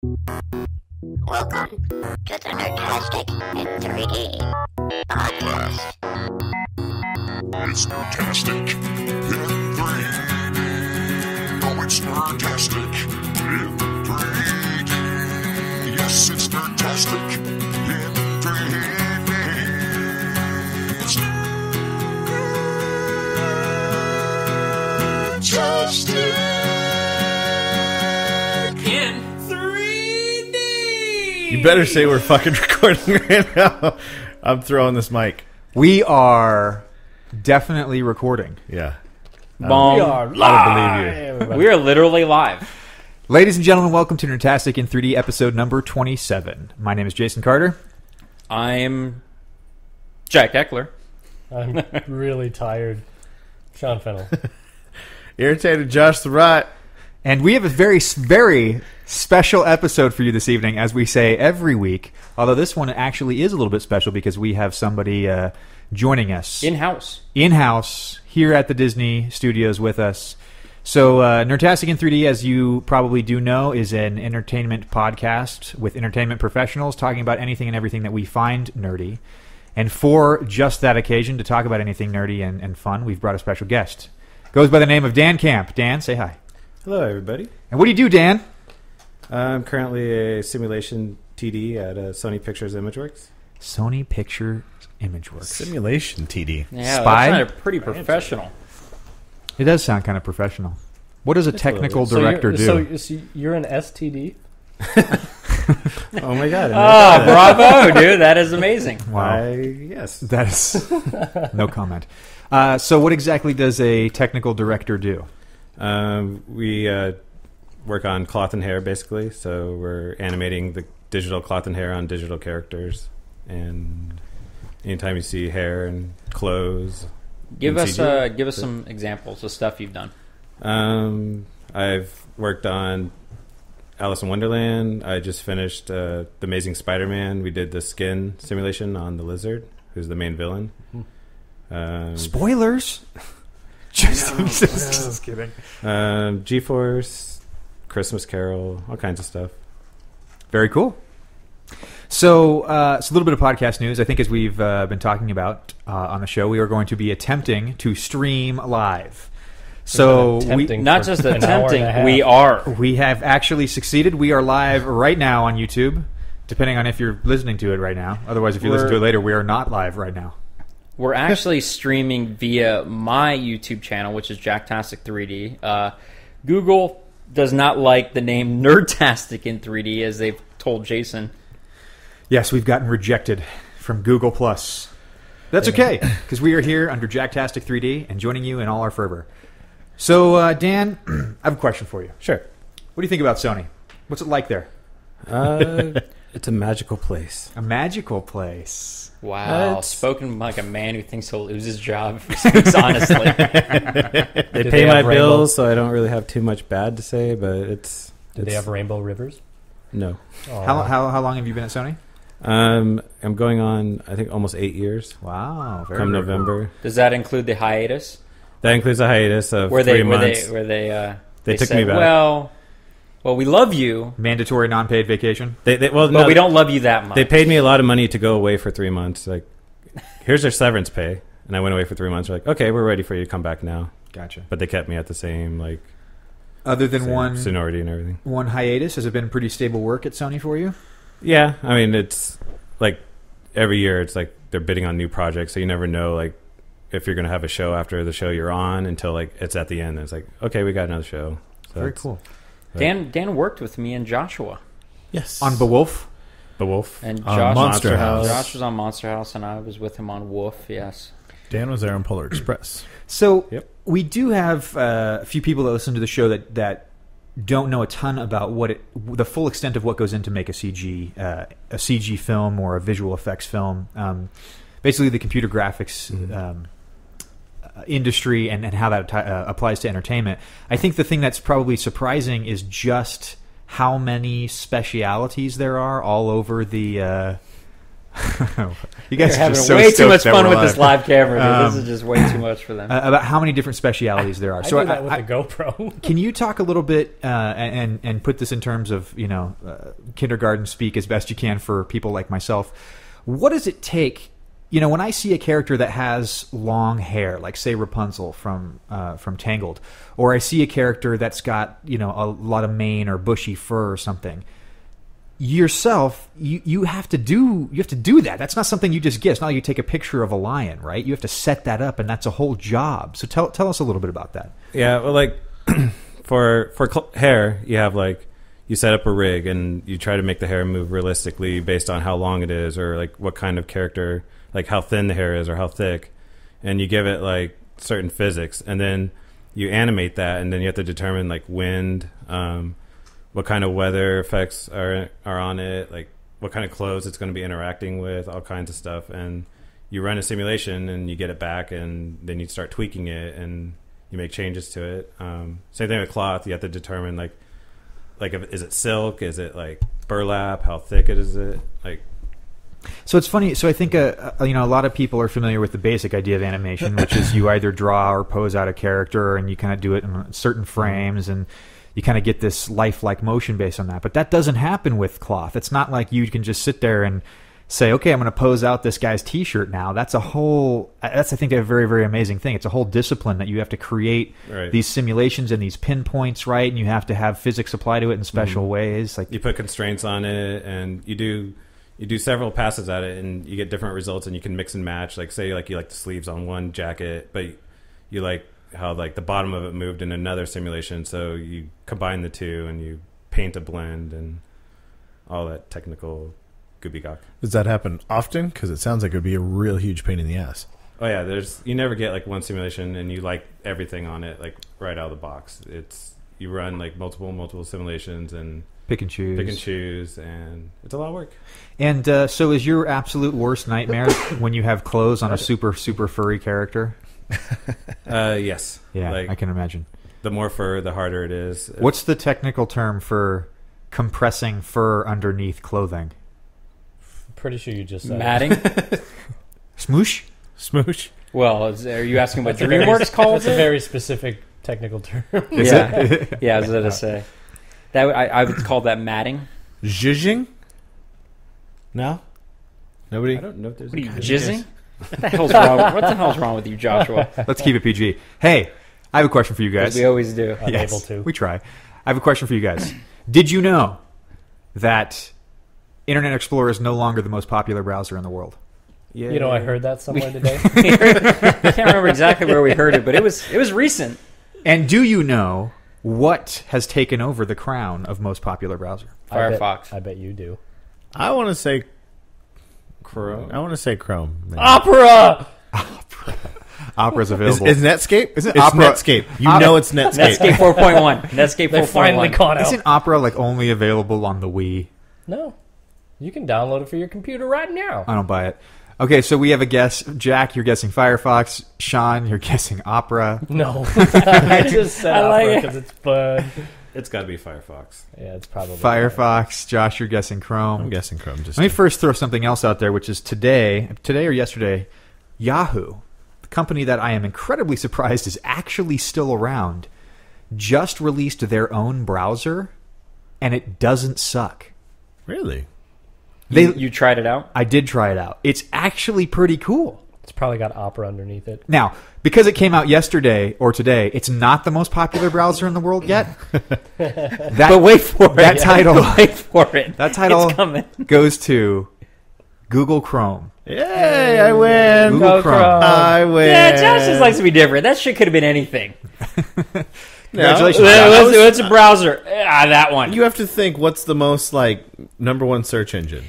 Welcome to the Nerdtastic in 3D podcast. It's Nerdtastic in 3D. Oh, it's Nerdtastic in 3D. Yes, it's Nerdtastic in 3D. It's Nerdtastic in 3D. You better say we're fucking recording right now. I'm throwing this mic. We are definitely recording. Yeah. Bong. I don't believe you. We are literally live. Ladies and gentlemen, welcome to Nerdtastic in 3D episode number 27. My name is Jason Carter. I'm Jack Eckler. I'm really tired. Sean Fennell. Irritated Josh the Rot. And we have a very, very special episode for you this evening, as we say every week. Although this one actually is a little bit special because we have somebody joining us. In-house. In-house, here at the Disney Studios with us. So, Nerdtastic in 3D, as you probably do know, is an entertainment podcast with entertainment professionals talking about anything and everything that we find nerdy. And for just that occasion, to talk about anything nerdy and fun, we've brought a special guest. Goes by the name of Dan Camp. Dan, say hi. Hello, everybody. And what do you do, Dan? I'm currently a simulation TD at Sony Pictures Imageworks. Sony Pictures Imageworks. Simulation TD. Yeah, Spy? that sounded pretty professional. It does sound kind of professional. What does a technical So director you're, do? So you're an STD? Oh my god. Oh, bravo, dude. That is amazing. Wow. Yes. That is no comment. So what exactly does a technical director do? We work on cloth and hair, basically. So we're animating the digital cloth and hair on digital characters. And anytime you see hair and clothes... Give in us CG. some examples of stuff you've done. I've worked on Alice in Wonderland. I just finished the Amazing Spiderman. We did the skin simulation on the lizard, who's the main villain. Spoilers. Just kidding. G-Force, Christmas Carol, all kinds of stuff. Very cool. So, it's a little bit of podcast news. I think as we've been talking about on the show, we are going to be attempting to stream live. So Not just attempting, we are. We have actually succeeded. We are live right now on YouTube, depending on if you're listening to it right now. Otherwise, if you listen to it later, we are not live right now. We're actually streaming via my YouTube channel, which is Jacktastic 3D. Google does not like the name Nerdtastic in 3D, as they've told Jason. Yes, we've gotten rejected from Google+. That's okay, because we are here under Jacktastic 3D and joining you in all our fervor. So, Dan, I have a question for you. Sure. What do you think about Sony? What's it like there? It's a magical place. A magical place. Wow. Spoken like a man who thinks he'll lose his job if he speaks honestly. They pay my bills, so I don't really have too much bad to say, but it's... Do they have Rainbow Rivers? No. How long have you been at Sony? I'm going on, I think, almost 8 years. Wow. Come November. Does that include the hiatus? That includes a hiatus of 3 months. They took said, me back. Well, we love you, Mandatory non-paid vacation? but we don't love you that much. They paid me a lot of money to go away for 3 months. Like, here's their severance pay. And I went away for 3 months. They're like, okay, we're ready for you to come back now. Gotcha. But they kept me at the same, Other than same seniority and everything. one hiatus, has it been pretty stable work at Sony for you? Yeah, I mean, it's like every year it's like they're bidding on new projects, so you never know if you're going to have a show after the show you're on until it's at the end. And it's like, okay, we got another show. So Very cool. Dan worked with me and Joshua. Yes. On Beowulf? The Wolf. And On Monster House. Josh was on Monster House, and I was with him on Wolf, yes. Dan was there on Polar Express. So Yep. we do have a few people that listen to the show that don't know a ton about the full extent of what goes into make a CG film or a visual effects film. Basically, the computer graphics industry and how that applies to entertainment. I think the thing that's probably surprising is just how many specialities there are all over the You guys They're are having just so way too stoked much that fun we're with this live. live camera. Dude. This is just way too much for them. About how many different specialities there are. I So do that with the GoPro. can you talk a little bit and put this in terms of kindergarten speak as best you can for people like myself? What does it take? When I see a character that has long hair, like say Rapunzel from Tangled, or I see a character that's got a lot of mane or bushy fur or something. Yourself, you have to do that. That's not something you just get. It's not like you take a picture of a lion, right? You have to set that up, and that's a whole job. So tell us a little bit about that. Yeah, well, like for hair, you have like you set up a rig and you try to make the hair move realistically based on how long it is or like what kind of character, like how thin the hair is or how thick, and you give it like certain physics, and then you animate that, and then you have to determine like wind. What kind of weather effects are on it, like what kind of clothes it's going to be interacting with, all kinds of stuff. And you run a simulation and you get it back, and then you start tweaking it and you make changes to it. Same thing with cloth. You have to determine like is it silk? Is it like burlap? How thick is it? Like. So it's funny. So I think a lot of people are familiar with the basic idea of animation, which is you either draw or pose out a character, and you kind of do it in certain frames, and you kind of get this lifelike motion based on that. But that doesn't happen with cloth. It's not like you can just sit there and say, okay, I'm going to pose out this guy's T-shirt now. That's I think, a very, very amazing thing. It's a whole discipline that you have to create these simulations and these pinpoints, right? And you have to have physics apply to it in special ways. Like you put constraints on it, and you do several passes at it, and you get different results, and you can mix and match. Like say like you like the sleeves on one jacket, but you like how like the bottom of it moved in another simulation, so you combine the two and you paint a blend and all that technical gobbledygook. Does that happen often? Because it sounds like it would be a real huge pain in the ass. Oh yeah, you never get like one simulation and you like everything on it like right out of the box. You run like multiple simulations and pick and choose, and it's a lot of work. And so is your absolute worst nightmare when you have clothes on a super furry character? Yes. Yeah, like, I can imagine. The more fur, the harder it is. What's the technical term for compressing fur underneath clothing? Pretty sure you just said Matting? Smoosh? Smoosh? Well, are you asking what DreamWorks calls That's a it? very specific technical term. Yeah, I was going to say. I would call that matting. Zhuzhing? No? Nobody? I don't know if there's What are you, a jizzing? What the hell's wrong with you, Joshua? Let's keep it PG. Hey, I have a question for you guys. As we always do. Unable to. We try. I have a question for you guys. Did you know that Internet Explorer is no longer the most popular browser in the world? Yeah. You know, I heard that somewhere today. I can't remember exactly where we heard it, but it was recent. And do you know what has taken over the crown of most popular browser? Firefox. I bet you do. I want to say Chrome. Chrome. Man. Opera! Opera's available. Is Netscape? Isn't It's Opera- Netscape. You know it's Netscape. Netscape 4.1. Netscape 4.1. They finally caught out. Isn't Opera like only available on the Wii? No. You can download it for your computer right now. I don't buy it. Okay, so we have a guess. Jack, you're guessing Firefox. Sean, you're guessing Opera. No. I just said I like Opera it. because it's fun. It's got to be Firefox. Yeah, it's probably Firefox. Josh, you're guessing Chrome. I'm guessing Chrome. Just Let me first throw something else out there, which is today or yesterday, Yahoo, the company that I am incredibly surprised is actually still around, just released their own browser, and it doesn't suck. Really? You tried it out? I did try it out. It's actually pretty cool. It's probably got Opera underneath it. Now, because it came out yesterday or today, it's not the most popular browser in the world yet. But wait for it. That title, Wait for it. that title It's coming. goes to Google Chrome. Yay, I win. Google Go Chrome. Chrome. I win. Yeah, Josh just likes to be different. That shit could have been anything. Congratulations. What's a browser? That one. You have to think what's the most number one search engine.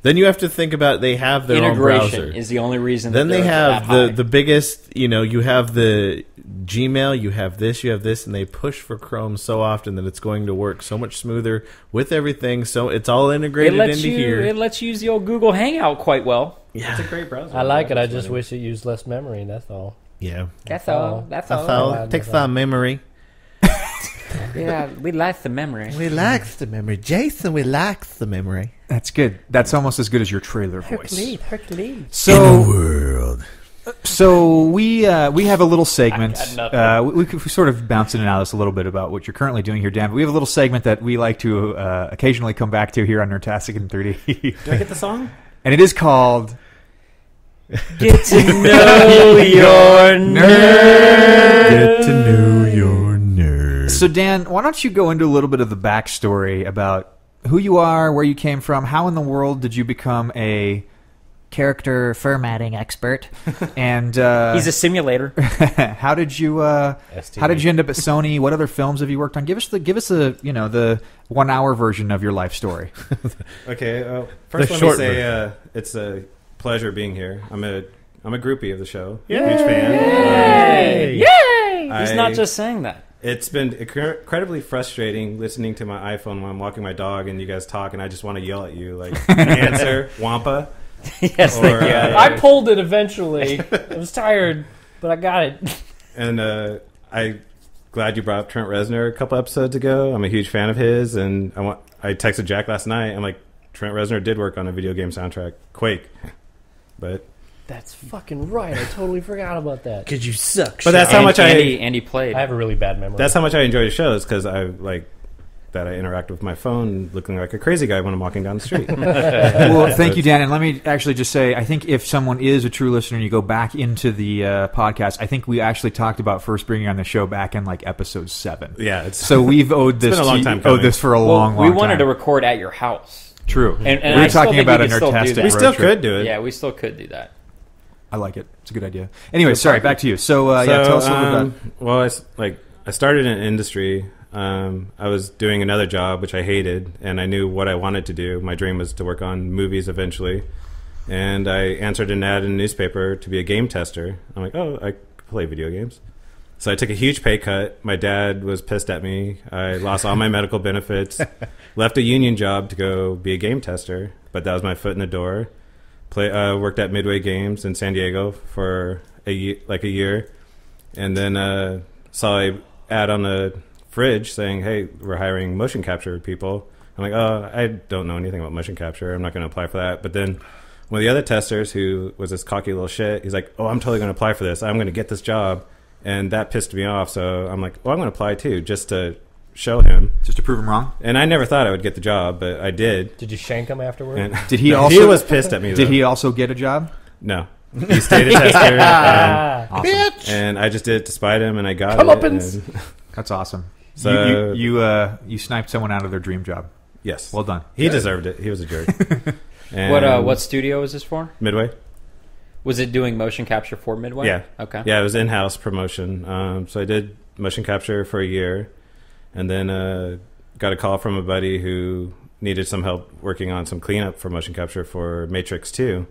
Then you have to think about they have their own Integration browser. is the only reason. Then that they they're have that high. the biggest, you have the Gmail, you have this, and they push for Chrome so often that it's going to work so much smoother with everything. So it's all integrated into here. It lets you use the old Google Hangout quite well. Yeah. It's a great browser. I like it. I just wish it used less memory. That's all. Yeah. That's all. That's all. Takes the memory. Yeah, we like the memory. We like the memory. Jason, we like the memory. That's good. That's almost as good as your trailer voice. Hercules. So we have a little segment. I got We could sort of bounce in and out of this a little bit about what you're currently doing here, Dan. But we have a little segment that we like to occasionally come back to here on Nerdtastic in 3D. Do I get the song? And it is called Get to know your nerd. Get to know your nerd. So, Dan, why don't you go into a little bit of the backstory about who you are, where you came from, how in the world did you become a character formatting expert, and He's a simulator. how did you end up at Sony? What other films have you worked on? Give us the 1 hour version of your life story. Okay. First, The let me short say it's a pleasure being here. I'm a groupie of the show. Yay! Huge fan. He's not just saying that. It's been incredibly frustrating listening to my iPhone when I'm walking my dog and you guys talk, and I just want to yell at you, like, answer, Wampa. Yes, Or, thank you. I pulled it eventually. I was tired, but I got it. And I glad you brought up Trent Reznor a couple episodes ago. I'm a huge fan of his, and I texted Jack last night. I'm like, Trent Reznor did work on a video game soundtrack, Quake, but That's fucking right. I totally forgot about that. Because you suck. But that's how much Andy played. I have a really bad memory. That's how much I enjoy the show, is because I like that I interact with my phone looking like a crazy guy when I'm walking down the street. Well, thank you, Dan. And let me actually just say, I think if someone is a true listener and you go back into the podcast, I think we actually talked about first bringing on the show back in like episode 7. Yeah, So we've owed this been a long time owed coming. this for a Well, long we time. wanted to record at your house. True. And we were I still talking think about we a could still do Nerdtastic that. we still road trip. could do it. Yeah, we still could do that. I like it. It's a good idea. Anyway, sorry, back to you. So, tell us a little bit about... Well, I started in industry. I was doing another job, which I hated, and I knew what I wanted to do. My dream was to work on movies eventually. And I answered an ad in a newspaper to be a game tester. I'm like, oh, I play video games. So I took a huge pay cut. My dad was pissed at me. I lost all my medical benefits, left a union job to go be a game tester, but that was my foot in the door. Worked at Midway Games in San Diego for a year, and then saw a ad on the fridge saying, "Hey, we're hiring motion capture people." I'm like, "Oh, I don't know anything about motion capture. I'm not going to apply for that." But then one of the other testers, who was this cocky little shit, he's like, "Oh, I'm totally going to apply for this. I'm going to get this job," and that pissed me off. So I'm like, "Well, I'm going to apply too, just to show him." Just to prove him wrong? And I never thought I would get the job, but I did. Did you shank him afterward? And Did he No, also... He was pissed at me. Did though. he also get a job? No. He stayed a tester, Awesome. and I just did it to spite him, and I got Comeuppance. it. and- That's awesome. So- you sniped someone out of their dream job. Yes. Well done. He deserved it. He was a jerk. And What studio was this for? Midway? Was it doing motion capture for Midway? Yeah. Okay. Yeah, it was in-house promotion. So I did motion capture for a year, and then got a call from a buddy who needed some help working on some cleanup for motion capture for Matrix 2.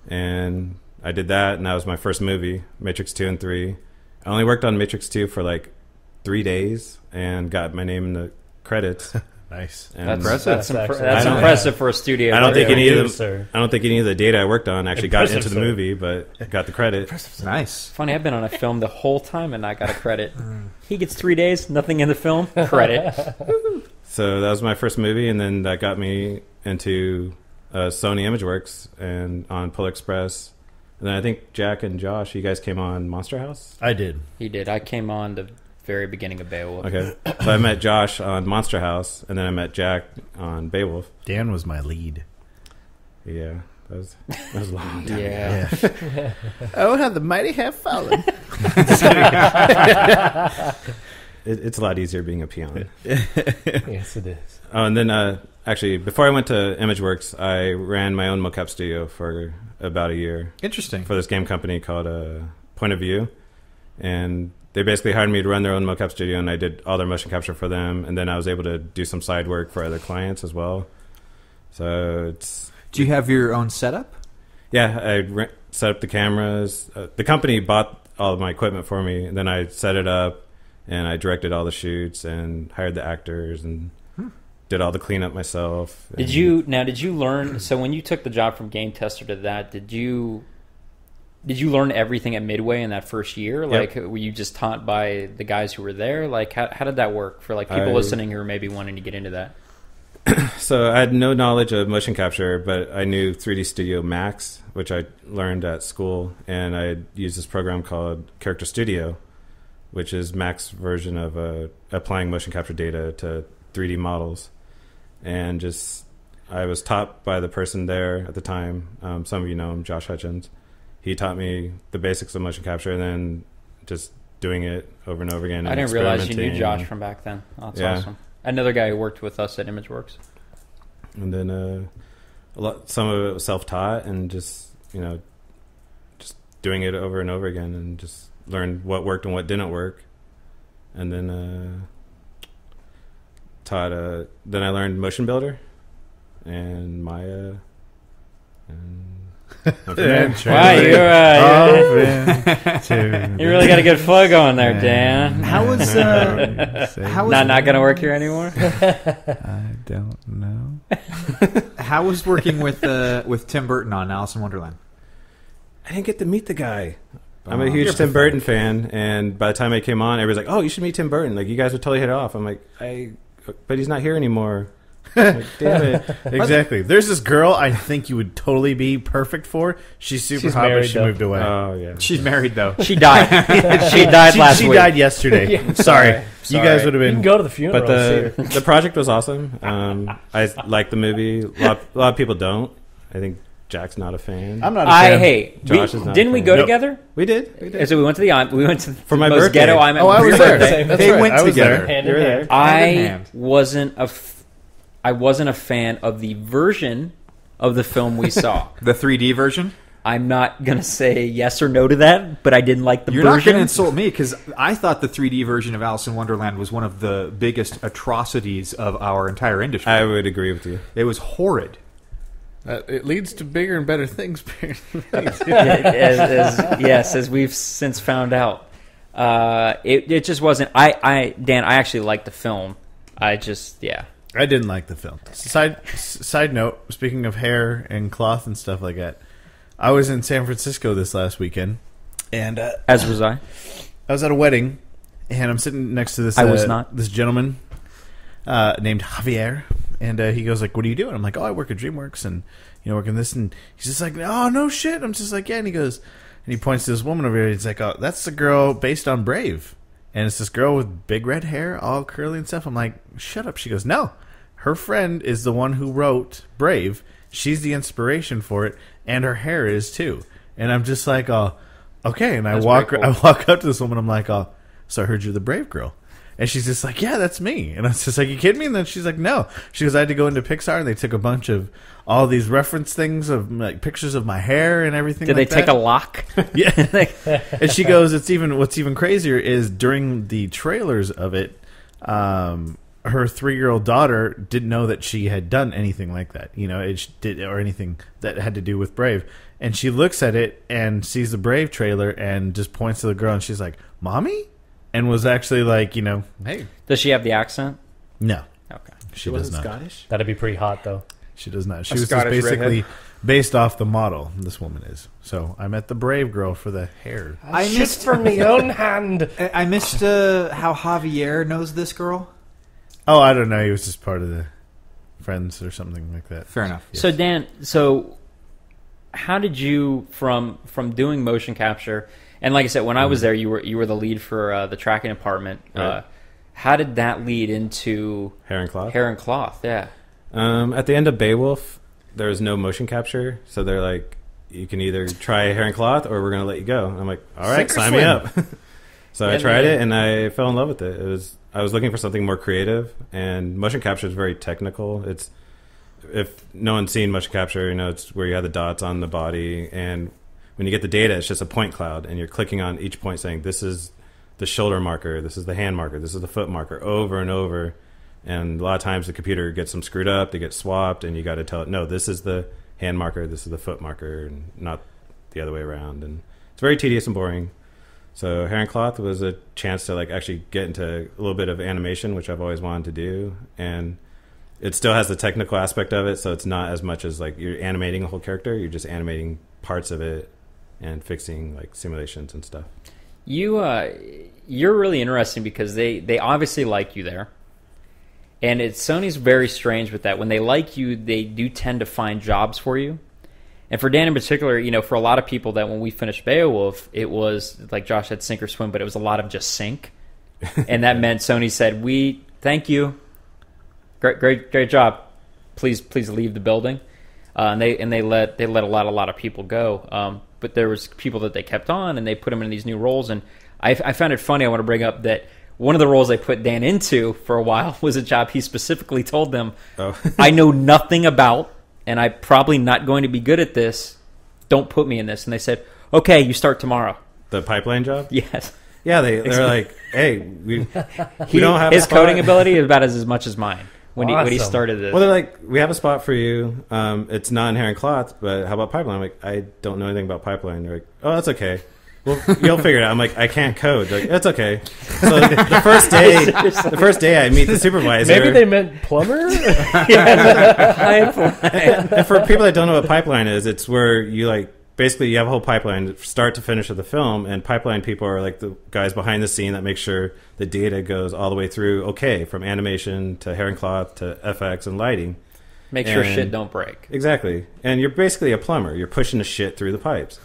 And I did that, and that was my first movie, Matrix 2 and 3. I only worked on Matrix 2 for like 3 days and got my name in the credits. Nice. And That's actually- that's impressive for a studio. I don't think any of them. Sir. I don't think any of the data I worked on actually got Impressive, into the sir. movie, but got the credit. Nice. Funny, I've been on a film the whole time and I got a credit. He gets 3 days, nothing in the film, credit. So that was my first movie, and then that got me into Sony Imageworks and on Pull Express. And then I think Jack and Josh, you guys came on Monster House. I did. He did. I came on the very beginning of Beowulf. Okay, so I met Josh on Monster House, and then I met Jack on Beowulf. Dan was my lead. Yeah, that was a long time. Yeah. Yeah. Oh, how the mighty have fallen. It's a lot easier being a peon. Yes, it is. Oh, and then actually, before I went to Imageworks, I ran my own mocap studio for about a year Interesting. for this game company called Point of View, and they basically hired me to run their own mocap studio, and I did all their motion capture for them, and then I was able to do some side work for other clients as well. So it's Do you have your own setup? yeah, I set up the cameras. The company bought all of my equipment for me, and then I set it up, and I directed all the shoots and hired the actors and did all the cleanup myself. Did you learn? So when you took the job from game tester to that, did you learn everything at Midway in that first year? Like, were you just taught by the guys who were there? Like, how did that work for like people listening who are maybe wanting to get into that? So I had no knowledge of motion capture, but I knew 3D Studio Max, which I learned at school, and I used this program called Character Studio, which is Mac's version of applying motion capture data to 3D models. And just, I was taught by the person there at the time. Some of you know him, Josh Hutchins. He taught me the basics of motion capture, and then just doing it over and over again. I didn't realize you knew Josh from back then. Oh, that's awesome. Another guy who worked with us at Imageworks. And then some of it was self-taught, and just doing it over and over again, and just learned what worked and what didn't work. And then then I learned Motion Builder and Maya, and wow, you really got a good flow going there, Dan. How was not gonna work here anymore? I don't know. How was working with Tim Burton on Alice in Wonderland? I didn't get to meet the guy. I'm a huge Tim Burton fan, and by the time I came on, everybody's like, "Oh, you should meet Tim Burton. Like, you guys would totally hit it off." I'm like, but he's not here anymore. Like, damn it. Exactly. There's this girl I think you would totally be perfect for. She's super hot, but she moved away. Oh, yeah. She's married, though. She died. She died last week. She died yesterday. Yeah. Sorry. You guys would have You been... can go to the funeral. But the project was awesome. I like the movie. A lot of people don't. I think Jack's not a fan. I'm not a fan. Josh is not didn't a we fan. go Nope. together? We did. So we went to For my most birthday. ghetto IMAX. Oh, I was there. They went I was together. there. Hand in hand. I wasn't a fan of the version of the film we saw. The 3D version? I'm not going to say yes or no to that, but I didn't like the You're not version. going to insult me, because I thought the 3D version of Alice in Wonderland was one of the biggest atrocities of our entire industry. I would agree with you. It was horrid. It leads to bigger and better things. As we've since found out. It just wasn't... Dan, I actually liked the film. I didn't like the film. Side note, speaking of hair and cloth and stuff like that, I was in San Francisco this last weekend, and as was I. I was at a wedding, and I'm sitting next to this. I was not. This gentleman named Javier, and he goes like, "What are you doing?" I'm like, "Oh, I work at DreamWorks, and working this." And he's just like, "Oh, no shit." I'm just like, "Yeah." And he goes, and he points to this woman over here. He's like, "Oh, that's the girl based on Brave." And it's this girl with big red hair, all curly and stuff. I'm like, "Shut up." She goes, "No. Her friend is the one who wrote Brave. She's the inspiration for it, and her hair is too." And I'm just like, "Oh, okay." And I walk up to this woman. I'm like, "Oh, so I heard you're the Brave girl." And she's just like, "Yeah, that's me." And I was just like, "You kidding me?" And then she's like, "No." She goes, "I had to go into Pixar, and they took a bunch of all these reference things of like pictures of my hair and everything." Did like they take that. a lock? Yeah. And she goes, what's even crazier is during the trailers of it, her 3-year-old daughter didn't know that she had done anything like that, or anything that had to do with Brave. And she looks at it and sees the Brave trailer and just points to the girl, and she's like, "Mommy?" And was actually like, "Hey." Does she have the accent? No. Okay. She does not. Scottish? That'd be pretty hot, though. She does not. She A was just Scottish basically redhead? based off the model, this woman is. So I met the Brave girl for the hair. I missed from my own hand. I missed how Javier knows this girl. Oh, I don't know. He was just part of the friends or something like that. Fair enough. So Dan, how did you from doing motion capture? And like I said, when I was there, you were the lead for the tracking department. Right. How did that lead into Hair and cloth? Hair and cloth, yeah. At the end of Beowulf, there was no motion capture, so they're like, you can either try hair and cloth or we're going to let you go. And I'm like, all right, Sink or sign me swim. up. So I tried it, and I fell in love with it. I was looking for something more creative, and motion capture is very technical. It's, if no one's seen motion capture, it's where you have the dots on the body, and when you get the data, it's just a point cloud, and you're clicking on each point saying, this is the shoulder marker, this is the hand marker, this is the foot marker, over and over. And a lot of times the computer gets them screwed up, they get swapped, and you got to tell it, no, this is the hand marker, this is the foot marker, and not the other way around. And it's very tedious and boring. So hair and cloth was a chance to actually get into a little bit of animation, which I've always wanted to do. And it still has the technical aspect of it, so it's not as much as you're animating a whole character, you're just animating parts of it and fixing simulations and stuff. You're really interesting because they obviously like you there. And Sony's very strange with that. When they like you, they do tend to find jobs for you. And for Dan in particular, for a lot of people that when we finished Beowulf, it was, like Josh said, sink or swim, but it was a lot of just sink. And that meant Sony said, thank you. Great job. Please leave the building. And they let a lot of people go. But there was people that they kept on, and they put them in these new roles. And I found it funny. I want to bring up that one of the roles they put Dan into for a while was a job he specifically told them, I know nothing about, and I'm probably not going to be good at this. Don't put me in this. And they said, okay, you start tomorrow. The pipeline job? Yes. Yeah, they're like, hey, we don't have his a spot. coding ability is about as much as mine when he started this. Well, they're like, we have a spot for you. It's not inherent cloth, but how about pipeline? I'm like, I don't know anything about pipeline. They're like, oh, that's okay. Well, you'll figure it out. I'm like, I can't code. They're like, that's okay. So the first day I meet the supervisor. Maybe they meant plumber? And for people that don't know what pipeline is, it's where you basically you have a whole pipeline start to finish of the film, and pipeline people are like the guys behind the scene that make sure the data goes all the way through from animation to hair and cloth to FX and lighting. Make sure shit don't break. Exactly. And you're basically a plumber. You're pushing the shit through the pipes.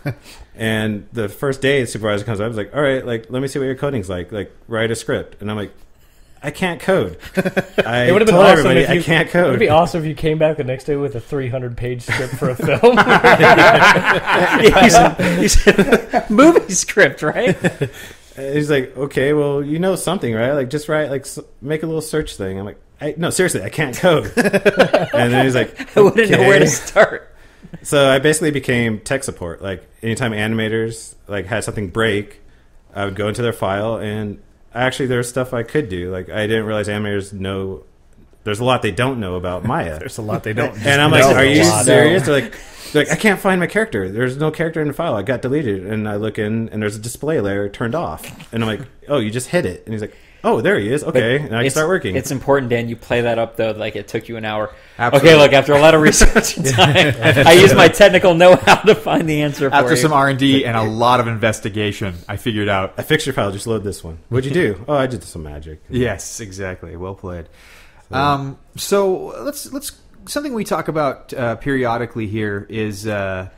And the first day the supervisor comes up, I was like, all right, let me see what your coding's like. Write a script. And I'm like, I can't code. It would have been awesome I can't code. It would be awesome if you came back the next day with a 300-page script for a film. He said, movie script, right? He's like, okay, well, you know something, right? Just write, make a little search thing. I'm like, no, seriously, I can't code. And then he's like, okay. I wouldn't know where to start. So I basically became tech support. Anytime animators had something break, I would go into their file, and actually there's stuff I could do. I didn't realize animators know. There's a lot they don't know about Maya. There's a lot they don't. And I'm like, are you serious? They're like, I can't find my character. There's no character in the file. I got deleted. And I look in, and there's a display layer turned off. And I'm like, oh, you just hit it. And he's like, oh, there he is. Okay, and I can start working. It's important, Dan, you play that up, though, it took you an hour. Absolutely. Okay, look, after a lot of research and time, I used my technical know-how to find the answer for you. After some R&D and a lot of investigation, I figured out. I fixed your file. Just load this one. What'd you do? Oh, I did some magic. Yes, exactly. Well played. So let's something we talk about periodically here is in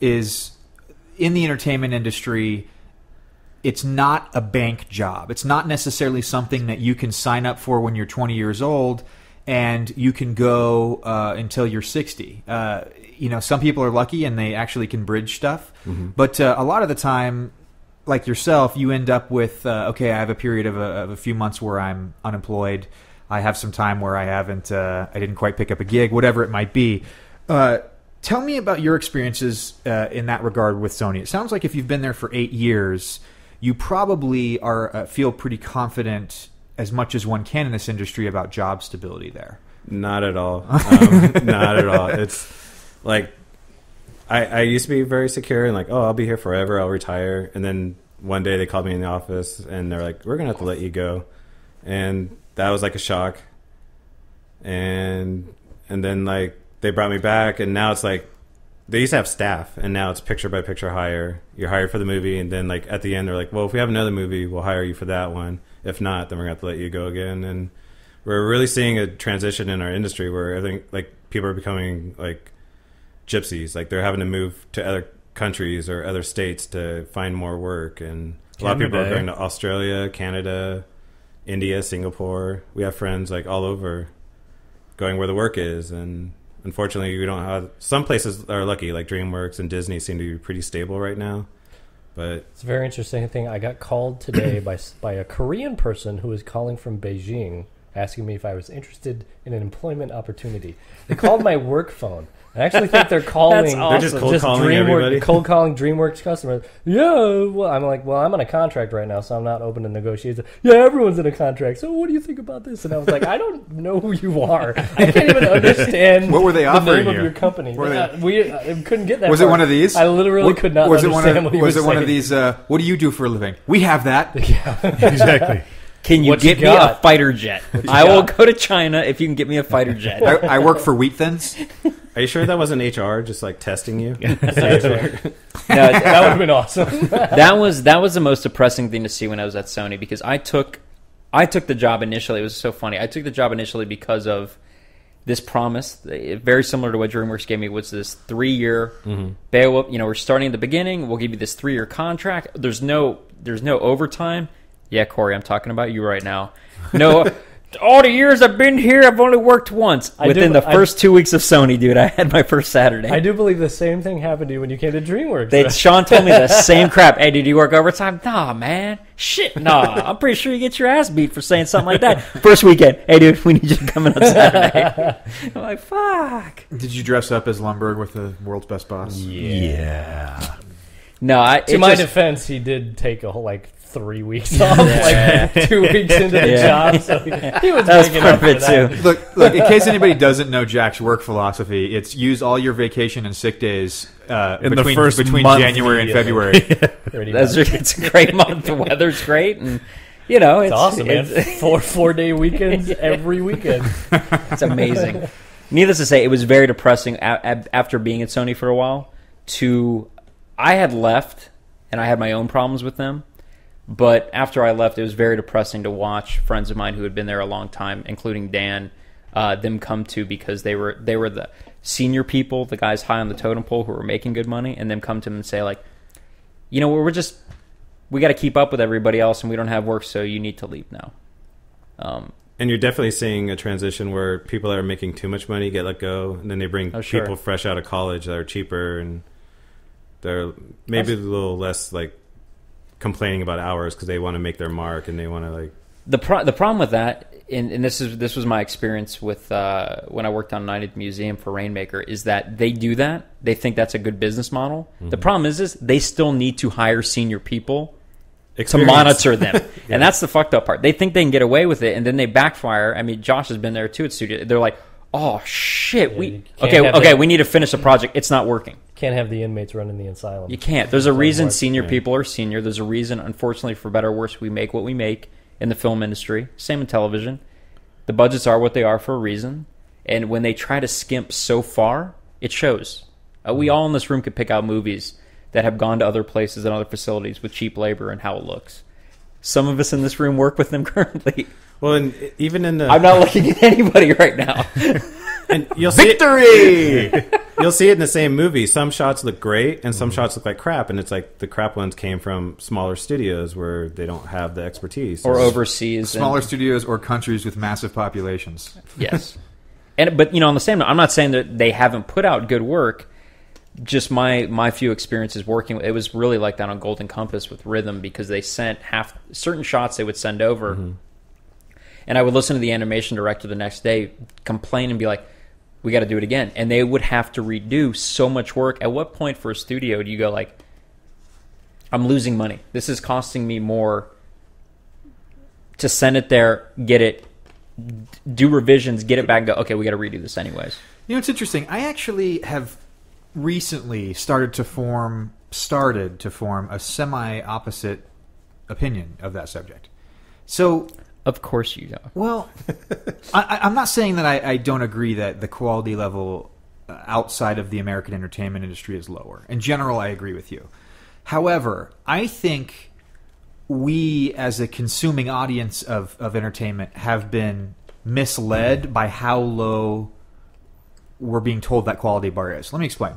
the entertainment industry. It's not a bank job. It's not necessarily something that you can sign up for when you're 20 years old and you can go until you're 60. Some people are lucky and they actually can bridge stuff. Mm-hmm. But a lot of the time, like yourself, you end up with, I have a period of a few months where I'm unemployed. I have some time where I didn't quite pick up a gig, whatever it might be. Tell me about your experiences in that regard with Sony. It sounds like if you've been there for 8 years, you probably feel pretty confident, as much as one can in this industry, about job stability there. Not at all. Not at all. It's I used to be very secure and I'll be here forever. I'll retire. And then one day they called me in the office and they're like, we're going to have to let you go. And that was a shock. And then they brought me back, and now it's they used to have staff, and now it's picture by picture hire. You're hired for the movie, and then at the end they're like, well, if we have another movie, we'll hire you for that one. If not, then we're going to have to let you go again. And we're really seeing a transition in our industry where I think people are becoming gypsies. They're having to move to other countries or other states to find more work. And a lot of people are going to Australia, Canada, India, Singapore. We have friends all over going where the work is. And unfortunately, we don't have. Some places are lucky, DreamWorks and Disney seem to be pretty stable right now. But it's a very interesting thing. I got called today by a Korean person who was calling from Beijing, asking me if I was interested in an employment opportunity. They called my work phone. I actually think they're calling. That's awesome. They're just cold calling everybody. Cold calling DreamWorks customers. Yeah, well, I'm I'm on a contract right now, so I'm not open to negotiations. Yeah, everyone's in a contract. So what do you think about this? And I was like, I don't know who you are. I can't even understand. What were they offering the name you? of your company? We couldn't get that. Was far. it one of these? I literally could not understand what he was saying. Was it one of these? What do you do for a living? We have that. Yeah, Exactly. Can you get me a fighter jet? I will go to China if you can get me a fighter jet. I work for Wheat Thins. are you sure that wasn't HR just testing you? No, that would have been awesome. That was the most depressing thing to see when I was at Sony, because I took I took the job initially. It was so funny. I took the job initially because of this promise, very similar to what DreamWorks gave me, was this 3-year Beowulf. You know, we're starting at the beginning. We'll give you this 3-year contract. There's no overtime. Yeah, Corey, I'm talking about you right now. No, all the years I've been here, I've only worked once. Within the first 2 weeks of Sony, dude, I had my first Saturday. I do believe the same thing happened to you when you came to DreamWorks. Sean told me the same crap. Hey, did you work overtime? Nah, man. Shit, nah. I'm pretty sure you get your ass beat for saying something like that. First weekend, hey, dude, we need you to come in on Saturday. I'm like, fuck. Did you dress up as Lumberg with the world's best boss? Yeah. No, to my defense, he did take a whole 3 weeks off, 2 weeks into the job, so he was making up for that. Too. Look, in case anybody doesn't know Jack's work philosophy, it's use all your vacation and sick days between month, January and February. It's a great month. The weather's great, and it's awesome, man. 4-day weekends every weekend. It's amazing. Needless to say, it was very depressing after being at Sony for a while. I had left, and I had my own problems with them. But after I left, it was very depressing to watch friends of mine who had been there a long time, including Dan, them come to, because they were the senior people, the guys high on the totem pole who were making good money, and them come to them and say, we got to keep up with everybody else, and we don't have work, so you need to leave now. And you're definitely seeing a transition where people that are making too much money get let go, and then they bring people fresh out of college that are cheaper, and they're maybe a little less complaining about hours because they want to make their mark and they want to the problem with that, and this was my experience with when I worked on Night at the Museum for Rainmaker, is that they do that. They think that's a good business model. The problem is they still need to hire senior people to monitor them. And that's the fucked up part. They think they can get away with it, and then they backfire. I mean, Josh has been there too at studio. They're like, oh shit, we need to finish a project. It's not working. Can't have the inmates running the asylum. You can't. There's a reason senior people are senior. There's a reason, unfortunately, for better or worse, we make what we make in the film industry. Same in television. The budgets are what they are for a reason. And when they try to skimp so far, it shows. We all in this room could pick out movies that have gone to other places and other facilities with cheap labor and how it looks. Some of us in this room work with them currently. Well, and even in the... I'm not looking at anybody right now. And you'll see you'll see it in the same movie. Some shots look great, and some shots look like crap. And it's like the crap ones came from smaller studios where they don't have the expertise, or overseas, smaller studios or countries with massive populations. Yes, but on the same note, I'm not saying that they haven't put out good work. Just my few experiences working, it was really like that on Golden Compass with Rhythm, because they sent certain shots they would send over, and I would listen to the animation director the next day complain and be like, we got to do it again. And they would have to redo so much work. At what point for a studio do you go I'm losing money? This is costing me more to send it there, get it, do revisions, get it back, and go, okay, we got to redo this anyways. It's interesting. I actually have recently started to form a semi-opposite opinion of that subject. So... Of course you don't. Well, I'm not saying that I don't agree that the quality level outside of the American entertainment industry is lower. In general, I agree with you. However, I think we, as a consuming audience of entertainment, have been misled by how low we're being told that quality bar is. Let me explain.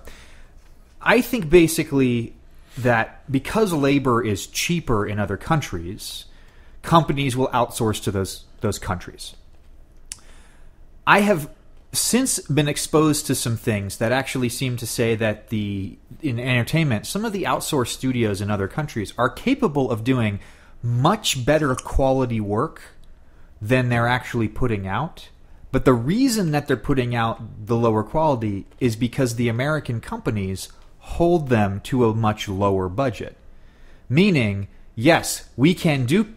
I think basically that because labor is cheaper in other countries, companies will outsource to those countries. I have since been exposed to some things that actually seem to say that in entertainment, some of the outsourced studios in other countries are capable of doing much better quality work than they're actually putting out. But the reason that they're putting out the lower quality is because the American companies hold them to a much lower budget. Meaning, yes, we can do,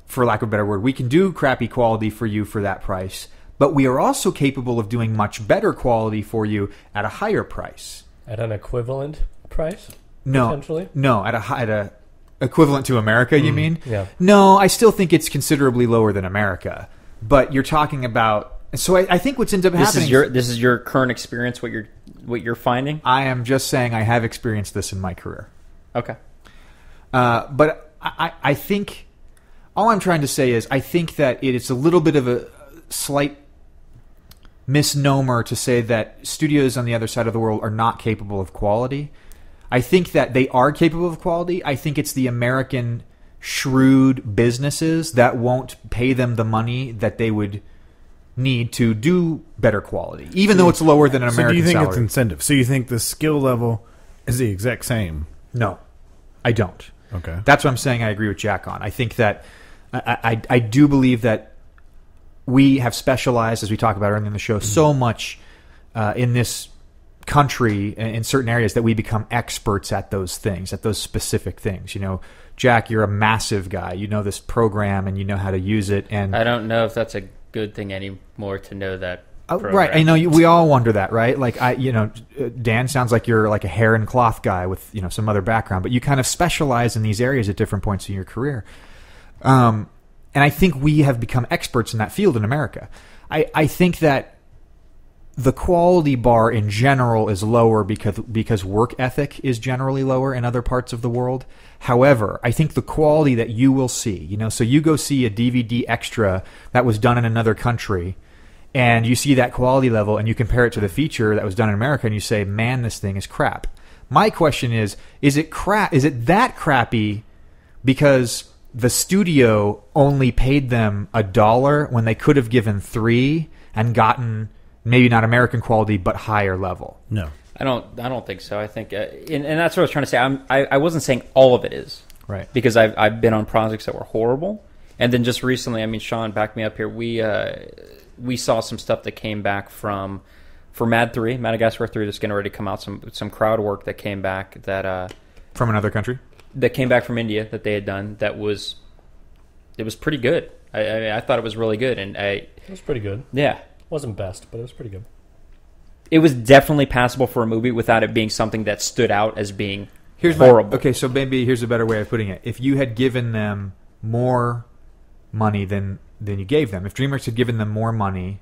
for lack of a better word, we can do crappy quality for you for that price, but we are also capable of doing much better quality for you at a higher price. At an equivalent price? No, potentially? No, at a equivalent to America, you mean? Yeah. No, I still think it's considerably lower than America. But you're talking about... So I think what's ended up happening... This is your current experience, what you're finding? I am just saying I have experienced this in my career. Okay. But I think... All I'm trying to say is I think that it's a little bit of a slight misnomer to say that studios on the other side of the world are not capable of quality. I think that they are capable of quality. I think it's the American shrewd businesses that won't pay them the money that they would need to do better quality, even though it's lower than an American So do you think salary. it's incentive? So you think the skill level is the exact same? No, I don't. Okay. That's what I'm saying I agree with Jack on. I think that I do believe that we have specialized, as we talked about earlier in the show, so much in this country in certain areas that we become experts at those things, at those specific things. You know, Jack, you're a massive guy. You know this program and you know how to use it. And I don't know if that's a good thing anymore to know that. Program. Right, I know we all wonder that, right? Like Dan sounds like you're like a hair and cloth guy with some other background, but you kind of specialize in these areas at different points in your career. And I think we have become experts in that field in America. I think that the quality bar in general is lower because work ethic is generally lower in other parts of the world. However, I think the quality that you will see, so you go see a DVD extra that was done in another country, and you see that quality level, and you compare it to the feature that was done in America, and you say, man, this thing is crap. My question is it crap? Is it that crappy because the studio only paid them $1 when they could have given $3 and gotten maybe not American quality but higher level? No, I don't think so. I think, and that's what I was trying to say. I wasn't saying all of it is right, because I've been on projects that were horrible, and then just recently, I mean, Sean, back me up here. We saw some stuff that came back for Mad 3, Madagascar 3, that's getting ready to come out. Some crowd work that came back that from another country that came back from India that they had done it was pretty good. I thought it was really good, and it was pretty good. Yeah, wasn't best, but it was pretty good. It was definitely passable for a movie without it being something that stood out as being horrible. Okay, so maybe here's a better way of putting it. If you had given them more money than you gave them, if DreamWorks had given them more money,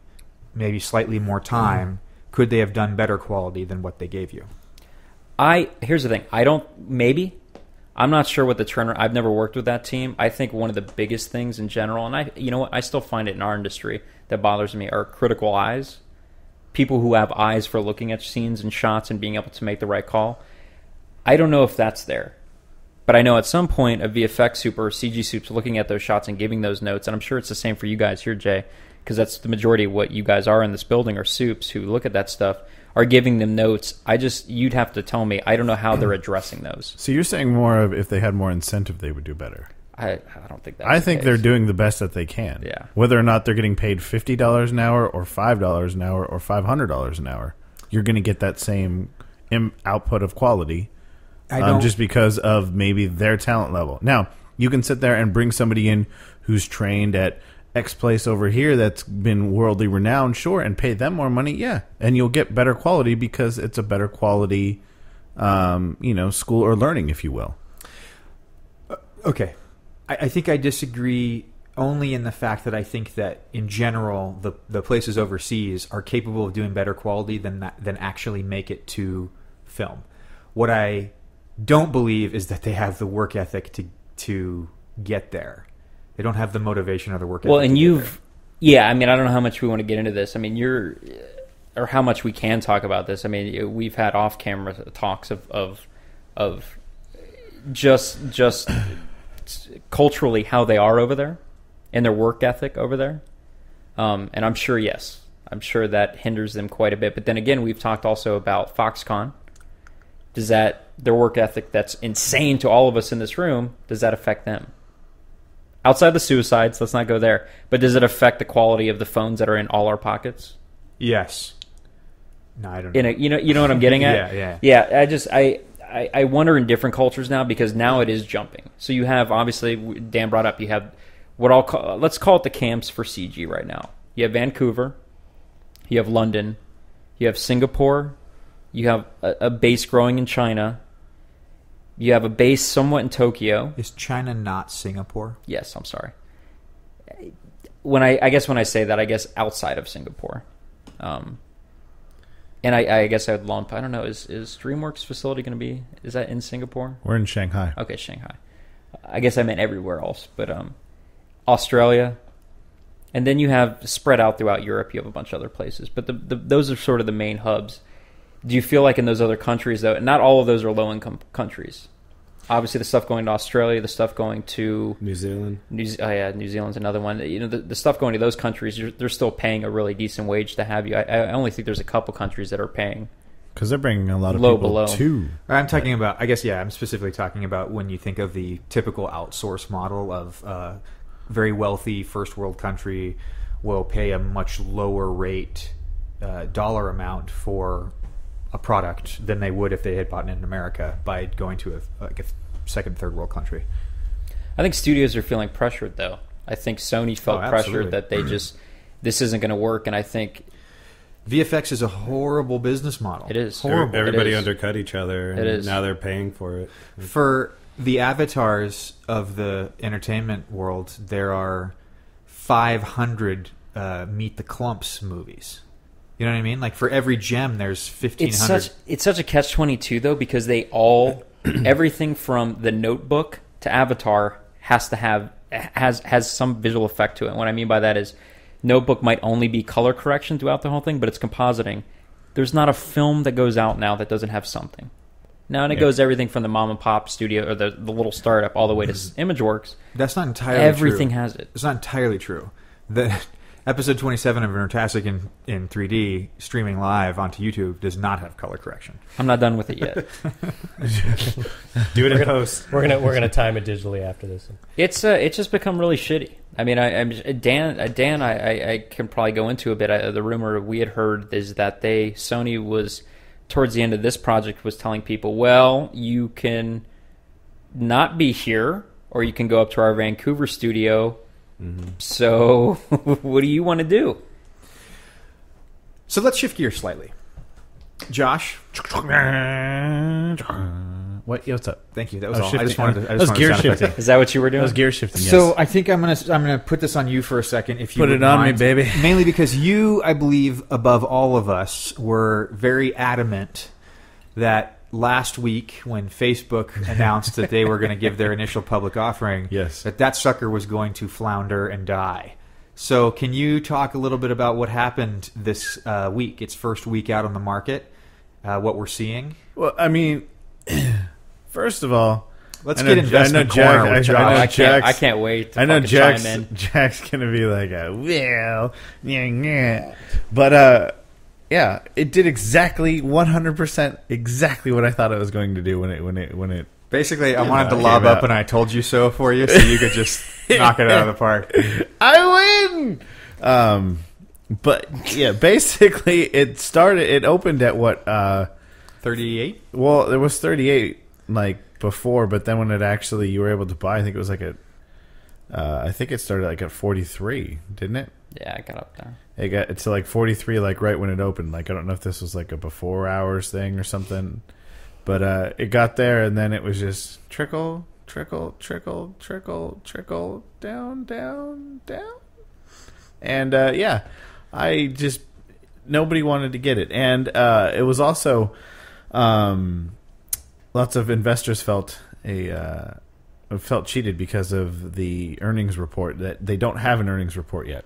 maybe slightly more time, could they have done better quality than what they gave you? Here's the thing. I'm not sure what the turnaround. I've never worked with that team. I think one of the biggest things in general, and I still find it in our industry that bothers me, are critical eyes. People who have eyes for looking at scenes and shots and being able to make the right call. I don't know if that's there. But I know at some point a VFX soup or a CG soup's looking at those shots and giving those notes, and I'm sure it's the same for you guys here, Jay, because that's the majority of what you guys are in this building, are soups who look at that stuff, are giving them notes. You'd have to tell me. I don't know how they're addressing those. So you're saying more of if they had more incentive, they would do better. I don't think that's I think the case. they're doing the best that they can. Yeah. Whether or not they're getting paid $50 an hour or $5 an hour or $500 an hour, you're going to get that same output of quality. Just because of maybe their talent level. Now, you can sit there and bring somebody in who's trained at X place over here that's been worldly renowned, sure, and pay them more money, yeah. And you'll get better quality because it's a better quality, school or learning, if you will. Okay. I think I disagree only in the fact that I think that, in general, the places overseas are capable of doing better quality than actually make it to film. What I don't believe is that they have the work ethic to get there. They don't have the motivation or the work ethic. Well, and I mean, I don't know how much we want to get into this. I mean, or how much we can talk about this. I mean, we've had off-camera talks of just culturally how they are over there and their work ethic over there. And I'm sure that hinders them quite a bit. But then again, we've talked also about Foxconn. Does their work ethic that's insane to all of us in this room, does that affect them? Outside the suicides, let's not go there. But does it affect the quality of the phones that are in all our pockets? Yes. No, I don't know. You know what I'm getting at? Yeah. I wonder in different cultures now, because now it is jumping. So you have, obviously, Dan brought up, you have what let's call it the camps for CG right now. You have Vancouver, you have London, you have Singapore, you have a base growing in China, you have a base somewhat in Tokyo. Is China not Singapore? Yes, I'm sorry. When I say that, I guess outside of Singapore. And I guess I would lump, I don't know, is DreamWorks facility going to be, is that in Singapore? We're in Shanghai. Okay, Shanghai. I guess I meant everywhere else. But Australia, and then you have spread out throughout Europe. You have a bunch of other places, but those are sort of the main hubs. Do you feel like in those other countries, though, not all of those are low-income countries? Obviously, the stuff going to Australia, the stuff going to New Zealand. New Zealand's another one. You know, the stuff going to those countries, they're still paying a really decent wage to have you. I only think there's a couple countries that are paying because they're bringing a lot of low people below. too. I'm talking about, I guess, I'm specifically talking about when you think of the typical outsource model of very wealthy first world country will pay a much lower rate dollar amount for a product than they would if they had bought it in America by going to a second, third world country. I think studios are feeling pressured, though. I think Sony felt pressured that they this isn't going to work, and I think VFX is a horrible business model. It is. Horrible. Everybody It is. undercut each other, and It is. now they're paying for it. For the avatars of the entertainment world, there are 500 Meet the Clumps movies. You know what I mean? Like for every gem, there's 1,500. It's such a catch-22 though, because they all everything from the Notebook to Avatar has some visual effect to it. What I mean by that is, Notebook might only be color correction throughout the whole thing, but it's compositing. There's not a film that goes out now that doesn't have something. Now, and it goes everything from the mom and pop studio or the little startup all the way to Imageworks. That's not entirely Everything true. has it. It's not entirely true. The episode 27 of Nerdtastic in 3D streaming live onto YouTube does not have color correction. I'm not done with it yet. Do it in post. We're gonna time it digitally after this. It's just become really shitty. I mean, Dan, I can probably go into a bit. The rumor we had heard is that Sony was towards the end of this project was telling people, well, you can not be here, or you can go up to our Vancouver studio. Mm-hmm. So, what do you want to do? So let's shift gears slightly. Josh, What's up? thank you. That was all. Shifting. I just wanted to. That was gear shifting. Is that what you were doing? That was gear shifting. Yes. So I think I'm gonna put this on you for a second. If you Put it wouldn't on me, mind. baby. Mainly because you, I believe, above all of us, were very adamant that last week when Facebook announced that they were going to give their initial public offering, Yes. that sucker was going to flounder and die. So can you talk a little bit about what happened this week? Its first week out on the market, what we're seeing. Well, I mean, first of all, Let's get investment corner with Josh. I can't wait to fucking chime in. Jack's gonna be like, well, yeah. But yeah, it did exactly 100% exactly what I thought it was going to do when it. Basically, I wanted to came lob up out. and I told you so for you, so you could just knock it out of the park. I win. But yeah, basically it opened at what 38? well, there was 38 like before, but then when it actually you were able to buy, I think it was like I think it started like at 43, didn't it? Yeah, I got up there. It got to like 43 like right when it opened. Like I don't know if this was like a before hours thing or something. But it got there, and then it was just trickle, trickle, trickle, trickle, trickle, down, down, down. And, yeah, nobody wanted to get it. And it was also, lots of investors felt cheated because of the earnings report, that they don't have an earnings report yet.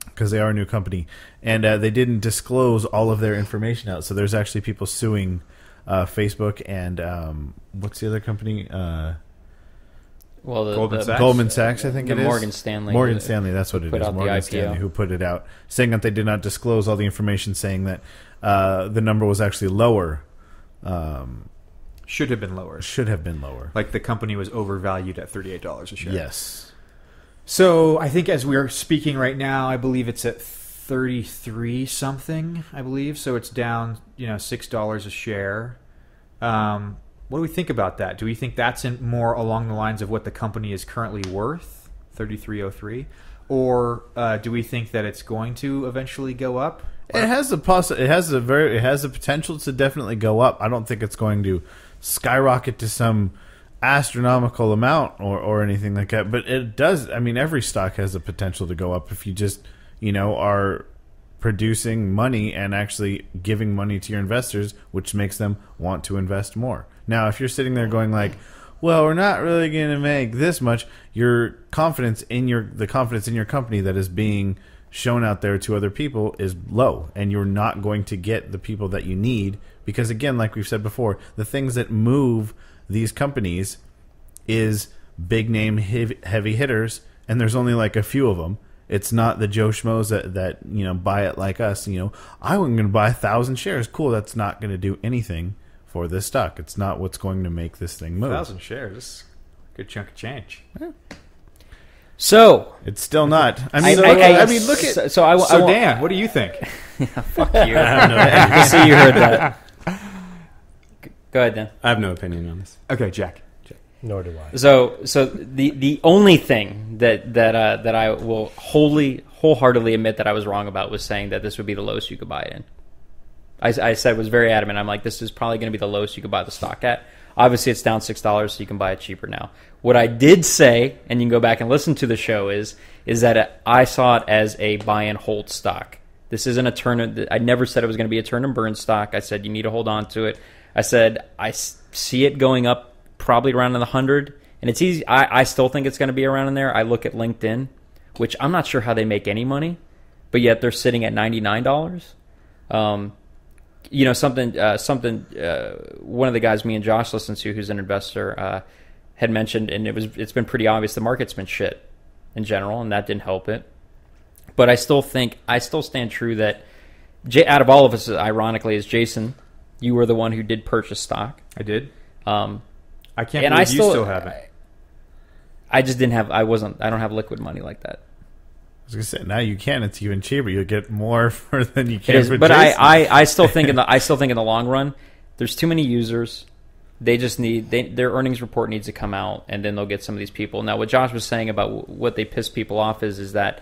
Because they are a new company. And they didn't disclose all of their information out. So there's actually people suing Facebook and what's the other company? Goldman Sachs, I think it is. Morgan Stanley. Morgan Stanley, that's what it put is. out the Morgan IPO. Stanley, who put it out, saying that they did not disclose all the information, saying that the number was actually lower. Should have been lower. Should have been lower. Like the company was overvalued at $38 a share. Yes. So I think as we are speaking right now, I believe it's at 33 something, I believe. So it's down, $6 a share. What do we think about that? Do we think that's more along the lines of what the company is currently worth, $33.03, or do we think that it's going to eventually go up? It has the potential to definitely go up. I don't think it's going to skyrocket to some astronomical amount or anything like that, but it does. I mean, every stock has the potential to go up if you just are producing money and actually giving money to your investors, which makes them want to invest more. Now, if you're sitting there going like, well, we're not really going to make this much. Your confidence in the confidence in your company that is being shown out there to other people is low, and you're not going to get the people that you need because, again, like we've said before, the things that move these companies is big name heavy hitters, and there's only like a few of them. It's not the Joe Schmoes that buy it like us. I'm going to buy 1,000 shares. Cool, that's not going to do anything for this stock. It's not what's going to make this thing move. 1,000 shares, good chunk of change. Yeah. So it's still not. I mean, look at. So Dan, what do you think? Fuck you. I see you heard that. Go ahead, Dan. I have no opinion on this. Okay, Jack. Nor do I. So the only thing that I will wholeheartedly admit that I was wrong about was saying that this would be the lowest you could buy it in. I said was very adamant. I'm like, this is probably going to be the lowest you could buy the stock at. Obviously, it's down $6, so you can buy it cheaper now. What I did say, and you can go back and listen to the show, is that I saw it as a buy and hold stock. This isn't a turn. I never said it was going to be a turn and burn stock. I said you need to hold on to it. I said I see it going up probably around in the 100, and it's easy. I still think it's going to be around in there. I look at LinkedIn, which I'm not sure how they make any money, but yet they're sitting at $99. Something. One of the guys me and Josh listen to, who's an investor, had mentioned, and it's been pretty obvious the market's been shit in general, and that didn't help it. But I still stand true that out of all of us, ironically, is Jason. You were the one who did purchase stock. I did. I can't believe you still have it. I just didn't have. I don't have liquid money like that. I was gonna say now you can. It's even cheaper. You'll get more than you can. But I still think in the long run, there's too many users. They just their earnings report needs to come out, and then they'll get some of these people. Now, what Josh was saying about what they piss people off is that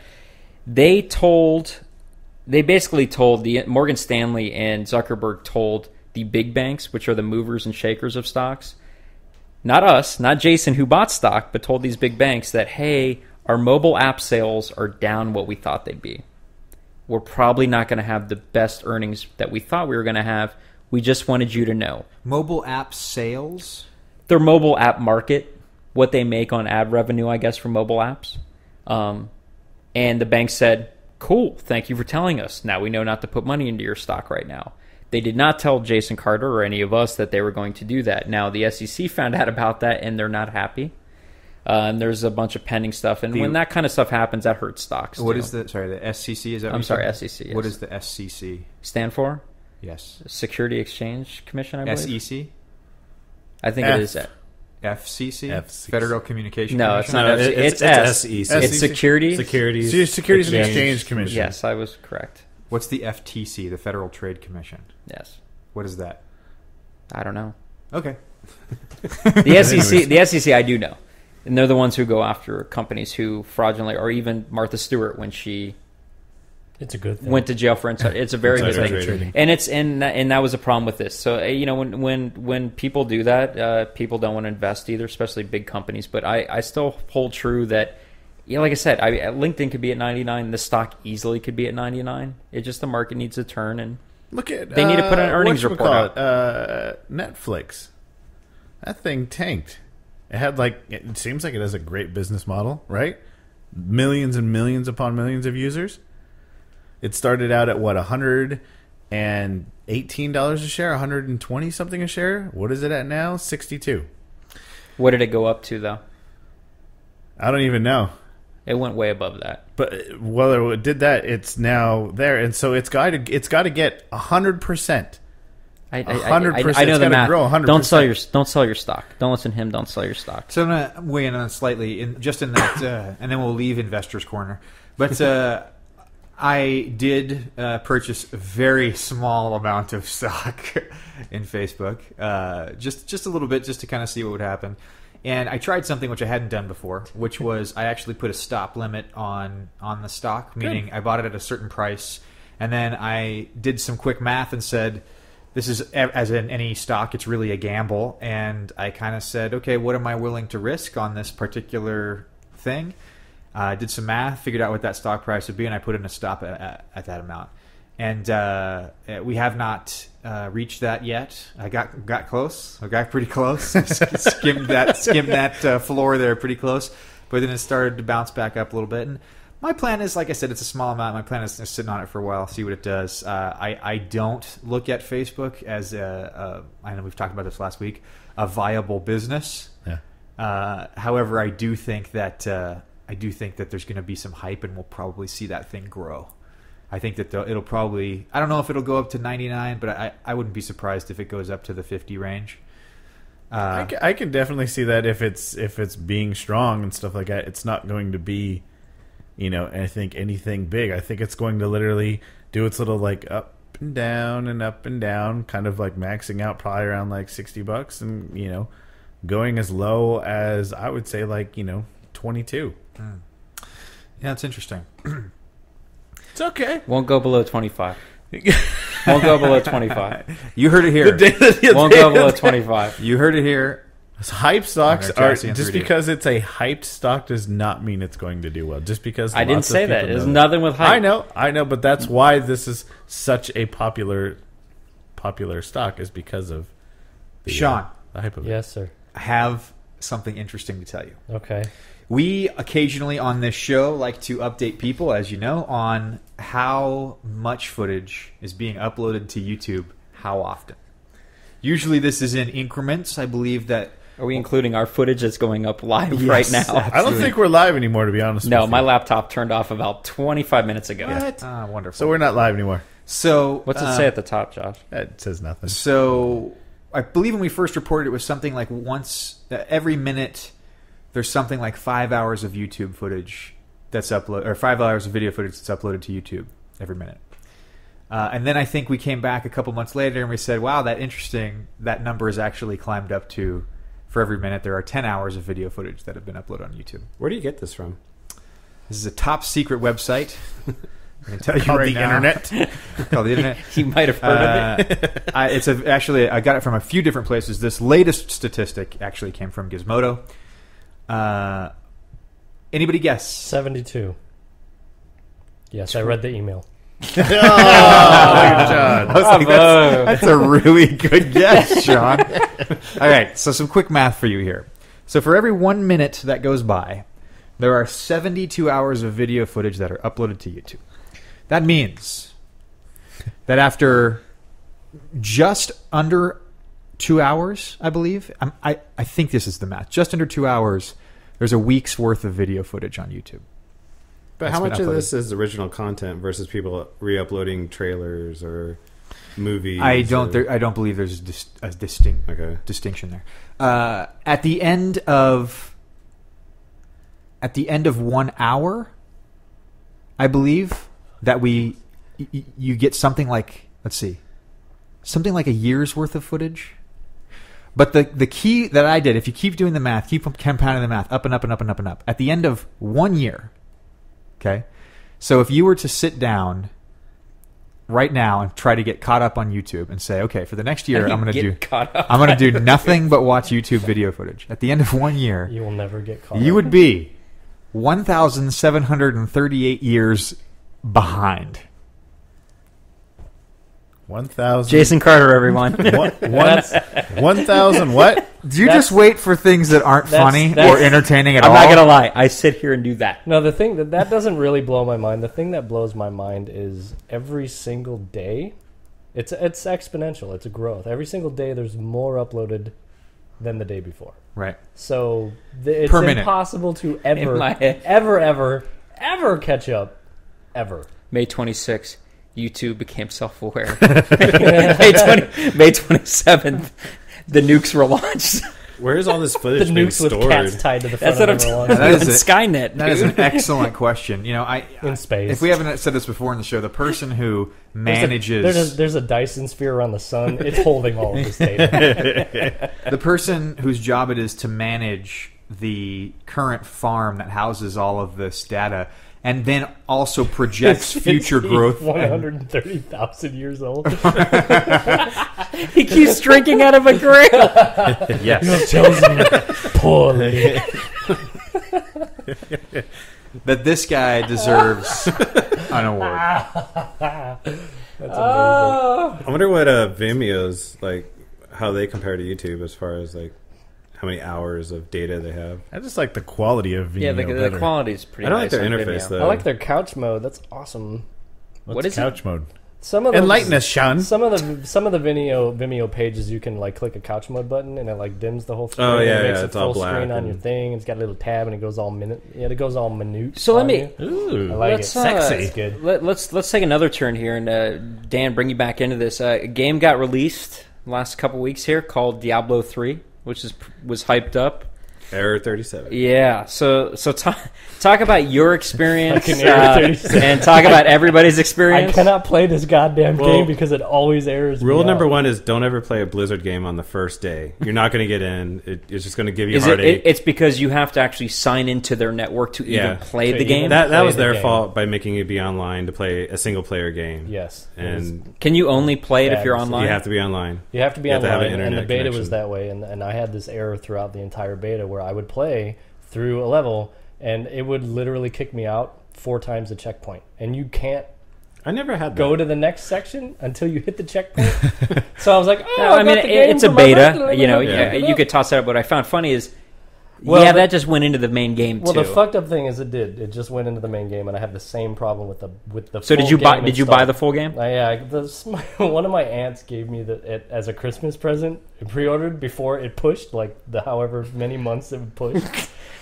they basically told the Morgan Stanley and Zuckerberg told the big banks, which are the movers and shakers of stocks, not us, not Jason who bought stock, but told these big banks that, hey, our mobile app sales are down what we thought they'd be. We're probably not going to have the best earnings that we thought we were going to have. We just wanted you to know. Mobile app sales? Their mobile app market, what they make on ad revenue, I guess, from mobile apps. And the bank said, cool, thank you for telling us. Now we know not to put money into your stock right now. They did not tell Jason Carter or any of us that they were going to do that. Now, the SEC found out about that, and they're not happy. And there's a bunch of pending stuff. And when that kind of stuff happens, that hurts stocks. What is the SEC? Is that? I'm sorry, SEC. Yes. What does the SEC stand for? Yes. Security Exchange Commission, I believe. SEC? I think it is. FCC? Federal Communication No, Commission? it's not. It's SEC. It's Securities and Exchange Commission. Yes, I was correct. What's the FTC, the Federal Trade Commission? Yes. What is that? I don't know. Okay. The SEC, I do know. And they're the ones who go after companies who fraudulently, or even Martha Stewart when she it's a good thing. Went to jail for insider. It's a very good thing. Trading. And that was a problem with this. So when people do that, people don't want to invest either, especially big companies. But I still hold true that, like I said, LinkedIn could be at 99. The stock easily could be at 99. It just the market needs to turn, and look at they need to put an earnings report out. Netflix, that thing tanked. It had it seems like it has a great business model, right? Millions and millions upon millions of users. It started out at what, $118 a share, 120 something a share. What is it at now? 62. What did it go up to though? I don't even know. It went way above that. But whether it did that, it's now there, and so it's got to get 100%. 100%. I know the math. Grow 100%. Don't sell your stock. Don't listen to him. Don't sell your stock. So I'm going to weigh in on slightly, in that, and then we'll leave Investors Corner. But I did purchase a very small amount of stock in Facebook, just a little bit, just to kind of see what would happen. And I tried something which I hadn't done before, which was I actually put a stop limit on the stock, meaning I bought it at a certain price, and then I did some quick math and said, this is, as in any stock, it's really a gamble. And I kind of said, okay, what am I willing to risk on this particular thing? I did some math, figured out what that stock price would be, and I put in a stop at that amount. and we have not reached that yet. I got close. I got pretty close. skimmed that floor there pretty close, but then it started to bounce back up a little bit. And my plan is, like I said, it's a small amount. My plan is to sit on it for a while, see what it does. I don't look at Facebook as I know we've talked about this last week, a viable business. Yeah. However, I do think that there's going to be some hype, and we'll probably see that thing grow. I think that it'll probably, I don't know if it'll go up to 99, but I wouldn't be surprised if it goes up to the 50 range. I can definitely see that if it's being strong and stuff like that. It's not going to be, I think anything big. I think it's going to literally do its little like up and down, kind of like maxing out probably around like $60, and going as low as I would say like 22. Yeah, that's interesting. It's okay. Won't go below 25. Won't go below 25. You heard it here. Won't go below 25. You heard it here. Hype stocks are just 3D. because it's a hyped stock does not mean it's going to do well. Just because I didn't lots of say that. people There's know nothing with hype. I know, but that's why this is such a popular stock is because of the, Sean. The hype of it. Yes, sir. I have something interesting to tell you. Okay. We occasionally on this show like to update people, as you know, on how much footage is being uploaded to YouTube, how often. Usually this is in increments. I believe that... Are we including our footage that's going up live Yes, right now? absolutely. I don't think we're live anymore, to be honest No, with you. my laptop turned off about 25 minutes ago. What? wonderful. So we're not live anymore. So What's it say at the top, Josh? It says nothing. So I believe when we first reported it was something like every minute there's something like 5 hours of YouTube footage that's uploaded, or 5 hours of video footage that's uploaded to YouTube every minute. And then I think we came back a couple months later and we said, wow, that number has actually climbed up to, for every minute, there are 10 hours of video footage that have been uploaded on YouTube. Where do you get this from? This is a top secret website. I can tell you Called right the now. internet. Called the internet. You might have heard of it. Actually, I got it from a few different places. This latest statistic actually came from Gizmodo. Anybody guess? 72. Yes, I read the email. John. I was like, that's a really good guess, Sean. All right, so some quick math for you here. So for every 1 minute that goes by, there are 72 hours of video footage that are uploaded to YouTube. That means that after just under 2 hours, I believe, I think this is the math, just under 2 hours, there's a week's worth of video footage on YouTube. But how much of this is original content versus people re-uploading trailers or movies? I don't believe there's a distinction there. At the end of 1 hour, I believe that you get something like, let's see, something like a year's worth of footage. But the key that I did, if you keep doing the math, keep compounding the math up and up and up and up and up, at the end of 1 year, okay? So if you were to sit down right now and try to get caught up on YouTube and say, okay, for the next year I'm going to do nothing but watch YouTube video footage. At the end of 1 year, You will never get caught you up. would be 1,738 years behind. 1,000. Jason Carter, everyone. 1,000 what? Do you just wait for things that aren't funny or entertaining at all? I'm not going to lie. I sit here and do that. No, the thing that doesn't really blow my mind. The thing that blows my mind is every single day, it's exponential. It's a growth. Every single day, there's more uploaded than the day before. Right. So it's Per minute. impossible to In my head. ever catch up, ever. May 26th, YouTube became self-aware. May 27th, the nukes were launched. Where's all this The footage being nukes with stored? cats tied to the front That's what I'm of talking everyone. That is it. Skynet. That is dude. an excellent question. You know, In space. If we haven't said this before in the show, the person who manages There's a Dyson sphere around the sun. It's holding all of this data. the person whose job it is to manage the current farm that houses all of this data, and then also projects future growth. 130,000 years old. He keeps drinking out of a grail. Yes, Tells me poorly. that this guy deserves an award. That's amazing. I wonder what Vimeo's like, how they compare to YouTube as far as like how many hours of data they have. I just like the quality of Vimeo. Yeah, the better. quality is pretty I don't nice like their on interface Vimeo. though. I like their couch mode. That's awesome. What's What is it? couch mode? Some of the Enlighten us, Sean. Some of the Vimeo pages you can like click a couch mode button and it like dims the whole screen. Oh, yeah, and it makes yeah, it it's all full screen black on your and- thing. It's got a little tab and it goes all it goes all minute. So let on me- you. Ooh, I like Let's, it. sexy. It's good. Let's take another turn here, and Dan, bring you back into this. A game got released last couple weeks here called Diablo 3, which was hyped up. Error 37. Yeah, so talk about your experience Fucking Error 37. and talk about everybody's I experience. cannot play this goddamn Well, game because it always errors. Rule me number out. 1 is don't ever play a Blizzard game on the first day. You're not going to get in. It's just going to give you Is heartache. it's because you have to actually sign into their network to Yeah. even play To the game? even- that play was the their game. fault by making you be online to play a single player game. Yes, it was- And Can you only play it if you're Yeah, online? you have to be online. you have to be You have to have online, an and the internet beta connection. was that way. And I had this error throughout the entire beta where I would play through a level and it would literally kick me out 4 times the checkpoint, and you can't I never had that. go to the next section until you hit the checkpoint. So I was like, oh, No, I mean, got the game it's a for my beta. birthday. You know, Yeah. you could toss that up. What I found funny is, Well, yeah, the- that just went into the main game Well, too. the fucked up thing is it did. It just went into the main game, and I have the same problem with the. So did full you buy? game Did you buy the installed. full game? One of my aunts gave me it as a Christmas present. It pre-ordered before it pushed, like the however many months it would push.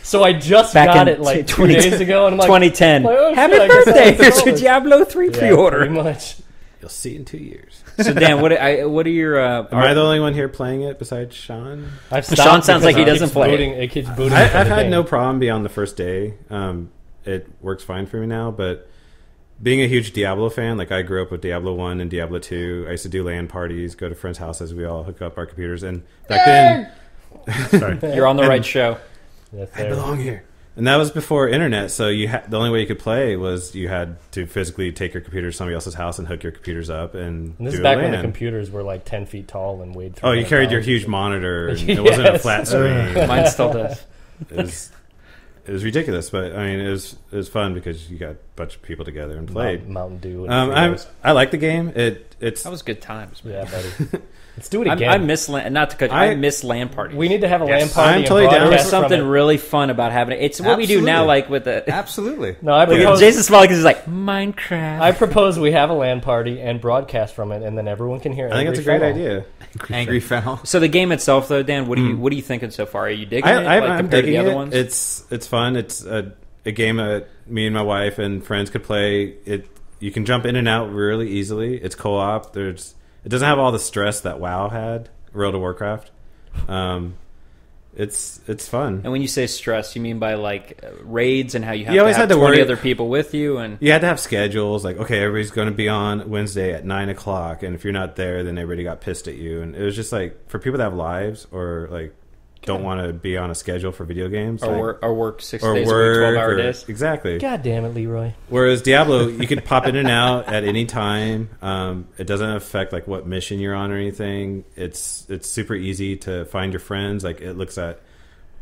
So I just Back got in it like 2 20 days ago, and I'm like, 2010. oh, Happy shit, I guess birthday! I have to Here's sell your this. Diablo 3 Yeah, pre-order. pretty much. You'll see in 2 years. So Dan, what are your? Am I the only one here playing it besides Sean? I've Sean stopped sounds like he because it doesn't keeps play it. booting, it keeps booting. I've from the had game. no problem beyond the first day. It works fine for me now, but being a huge Diablo fan, like I grew up with Diablo 1 and Diablo 2. I used to do LAN parties, go to friends' houses. We all hook up our computers. And back then... Sorry. You're on the right show. Yes, I there. belong here. And that was before internet, so the only way you could play was you had to physically take your computer to somebody else's house and hook your computers up and And this do is back a when the LAN. computers were like 10 feet tall and weighed. Oh, you 300 carried your pounds. huge monitor. And it wasn't a Yes. flat screen. Mine still does. It was ridiculous, but I mean, it was fun because you got a bunch of people together and played. Mountain Dew. And I like the game. It's That was good times. Man. yeah, buddy. Let's do it I again. miss LAN, not to cut you. I miss LAN parties. We need to have a Yes. LAN party. I'm and totally down There's with broadcast from something it. really fun about having it. It's what we do now, Absolutely. like with the. Absolutely. No, I propose. Jason Smolik is like Minecraft. I propose we have a LAN party and broadcast from it, and then everyone can hear. I think Angry it's a great Fennel. idea. Angry Fennel. So the game itself, though, Dan, what are you thinking so far? Are you digging it? Like, I'm compared to digging the other it. ones? It's fun. It's a game that me and my wife and friends could play. You can jump in and out really easily. It's co-op. It doesn't have all the stress that WoW had. World of Warcraft. It's fun. And when you say stress, you mean by like raids and how you have You to always have had to 20 worry- other people with you, and You had to have schedules. Like, okay, everybody's going to be on Wednesday at 9:00, and if you're not there, then everybody got pissed at you. And it was just like for people that have lives or like don't want to be on a schedule for video games, like, or work 6 or days work, a week, 12-hour or- days. exactly. God damn it, Leroy. Whereas Diablo, you could pop in and out at any time. It doesn't affect like what mission you're on or anything. It's super easy to find your friends. Like it looks at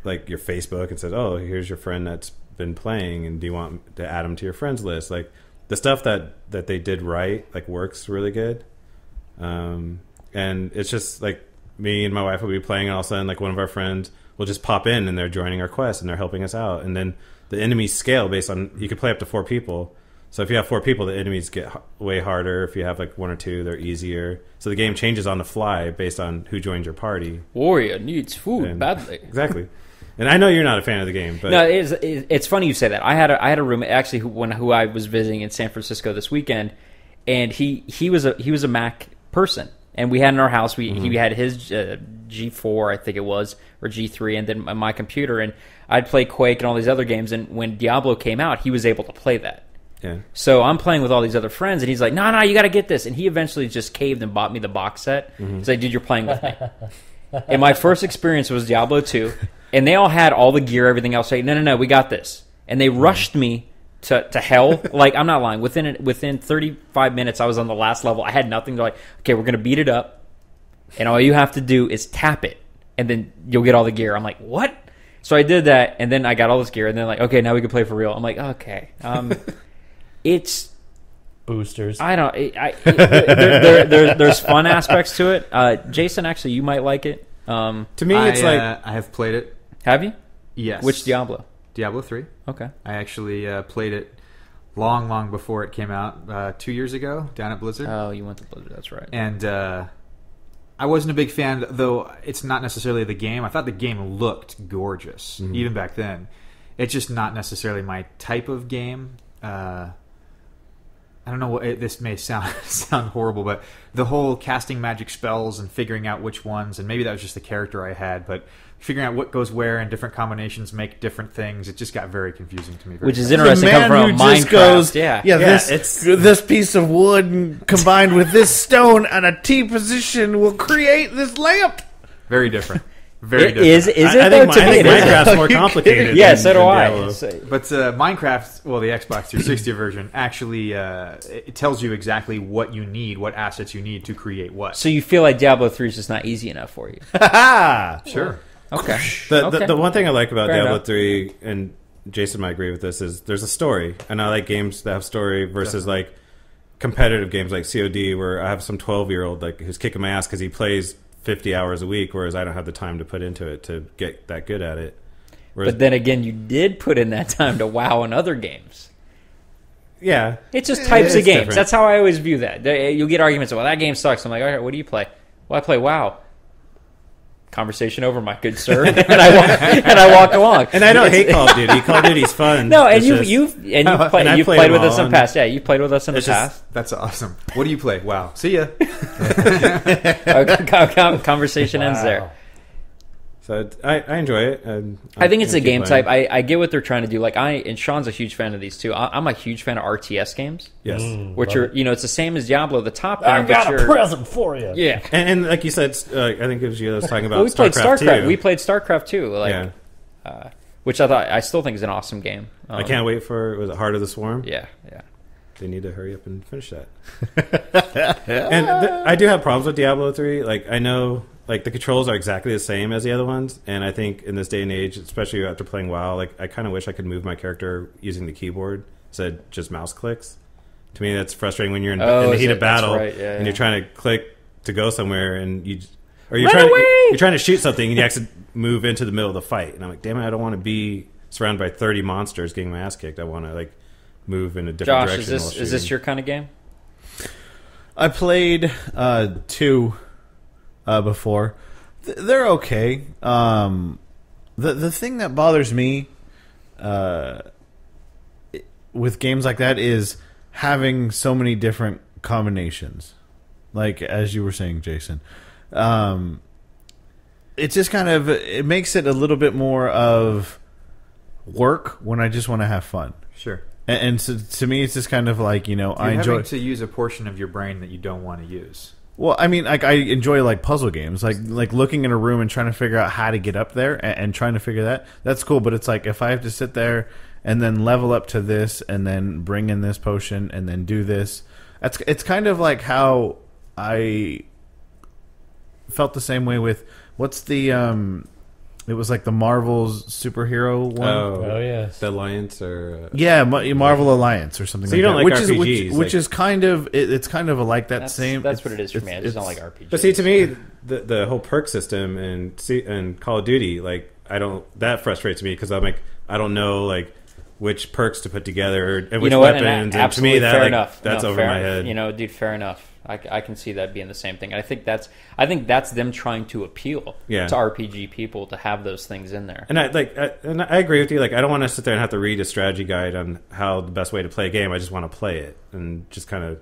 like your Facebook and says, "Oh, here's your friend that's been playing, and do you want to add them to your friends list?" Like the stuff that they did right, like works really good. And it's just like me and my wife will be playing, and all of a sudden, like one of our friends will just pop in, and they're joining our quest, and they're helping us out. And then the enemies scale based on you can play up to 4 people. So if you have 4 people, the enemies get way harder. If you have like 1 or 2, they're easier. So the game changes on the fly based on who joins your party. Warrior needs food And- badly. Exactly. And I know you're not a fan of the game, but No, it's funny you say that. I had a roommate actually who I was visiting in San Francisco this weekend, and he was a Mac person, and we had in our house he had his G4 I think it was, or G3, and then my computer, and I'd play Quake and all these other games, and when Diablo came out, he was able to play that. yeah. So I'm playing with all these other friends, and he's like, no, you got to get this. And he eventually just caved and bought me the box set. He's like, dude, you're playing with me. And my first experience was Diablo 2, and they all had all the gear, everything else. Say, no, we got this. And they rushed me to hell. Like, I'm not lying. Within 35 minutes, I was on the last level. I had nothing. They're like, okay, we're going to beat it up, and all you have to do is tap it, and then you'll get all the gear. I'm like, what? So I did that, and then I got all this gear, and then like, okay, now we can play for real. I'm like, okay. boosters. I don't. There's fun aspects to it. Jason, actually, you might like it. To me, it's like I have played it. Have you? Yes. Which Diablo? Diablo 3. Okay. I actually played it long before it came out 2 years ago down at Blizzard. Oh, you went to Blizzard. That's right. And I wasn't a big fan, though it's not necessarily the game. I thought the game looked gorgeous, even back then. It's just not necessarily my type of game. I don't know, this may sound horrible, but the whole casting magic spells and figuring out which ones, and maybe that was just the character I had, but figuring out what goes where and different combinations make different things, it just got very confusing to me. Which is The interesting man coming who from just Minecraft. goes, Yeah. this piece of wood combined with this stone and a T position will create this lamp. Very different. Very different. Is it I though? think, To I me, think it is. Minecraft's more complicated. Yeah, than, so do than I. Diablo. But Minecraft, well, the Xbox 360 version, actually it tells you exactly what you need, what assets you need to create what. So you feel like Diablo 3 is just not easy enough for you? Sure. Okay. The one thing I like about Fair Diablo enough. 3, and Jason might agree with this, is there's a story. And I like games that have story versus like competitive games like COD, where I have some 12-year-old like who's kicking my ass because he plays 50 hours a week, whereas I don't have the time to put into it to get that good at it. Whereas, But then again, you did put in that time to WoW and other games. yeah, It's just types of it's games. different. That's how I always view that. You'll get arguments, well, that game sucks. I'm like, all right, what do you play? Well, I play WoW. Conversation over, my good sir. and I walk along. and I don't hate Call of Duty. Call of Duty's fun. No, and It's just- you've and I've played played with them us all, in the past. Yeah, you've played with us in the it's just- past. That's awesome. What do you play? Wow. See ya. Conversation ends there. Wow. So I enjoy it. And I think it's a I'm gonna game keep playing. type. I get what they're trying to do. Like and Sean's a huge fan of these too. I'm a huge fan of RTS games, Yes. which love are it. it's the same as Diablo, the top I down, but got a you're present for you. yeah. And like you said, I think it was you that was talking about Well, we played StarCraft. too. We played StarCraft too, like yeah. which I still think is an awesome game. I can't wait for, was it Heart of the Swarm? Yeah. They need to hurry up and finish that. And I do have problems with Diablo 3. Like, I know, like, the controls are exactly the same as the other ones, and I think in this day and age, especially after playing WoW, like, I kind of wish I could move my character using the keyboard instead of just mouse clicks. To me, that's frustrating when you're in the heat of battle and you're trying to click to go somewhere, and you're trying to shoot something, and you actually move into the middle of the fight. And I'm like, damn it, I don't want to be surrounded by 30 monsters getting my ass kicked. I want to, like, move in a different Josh, direction. is this your kind of game? I played 2 before. They're okay. The thing that bothers me with games like that is having so many different combinations. Like, as you were saying, Jason. It just kind of, it makes it a little bit more of work when I just want to have fun. Sure. And so to me, it's just kind of like, You're I enjoy having to use a portion of your brain that you don't want to use. Well, I mean, like, I enjoy like puzzle games, like looking in a room and trying to figure out how to get up there and trying to figure that. That's cool, but it's like if I have to sit there and then level up to this and then bring in this potion and then do this, it's kind of like how I felt the same way with what's the it was like the Marvel's superhero one. Oh, yes. The Alliance or... Yeah, Marvel Alliance or something. So like you don't that. like which RPGs, is which is kind of it's kind of like that That's same. what it is for me. I just don't like RPGs. But see, to me, the whole perk system and Call of Duty, like, that frustrates me because I'm like, I don't know, like, which perks to put together and which weapons. And to me, that, fair like, enough. that's over fair my enough. head. Dude, fair enough. I can see that being the same thing. I think that's them trying to appeal to RPG people to have those things in there. And I agree with you. Like, I don't want to sit there and have to read a strategy guide on how the best way to play a game. I just want to play it and just kind of.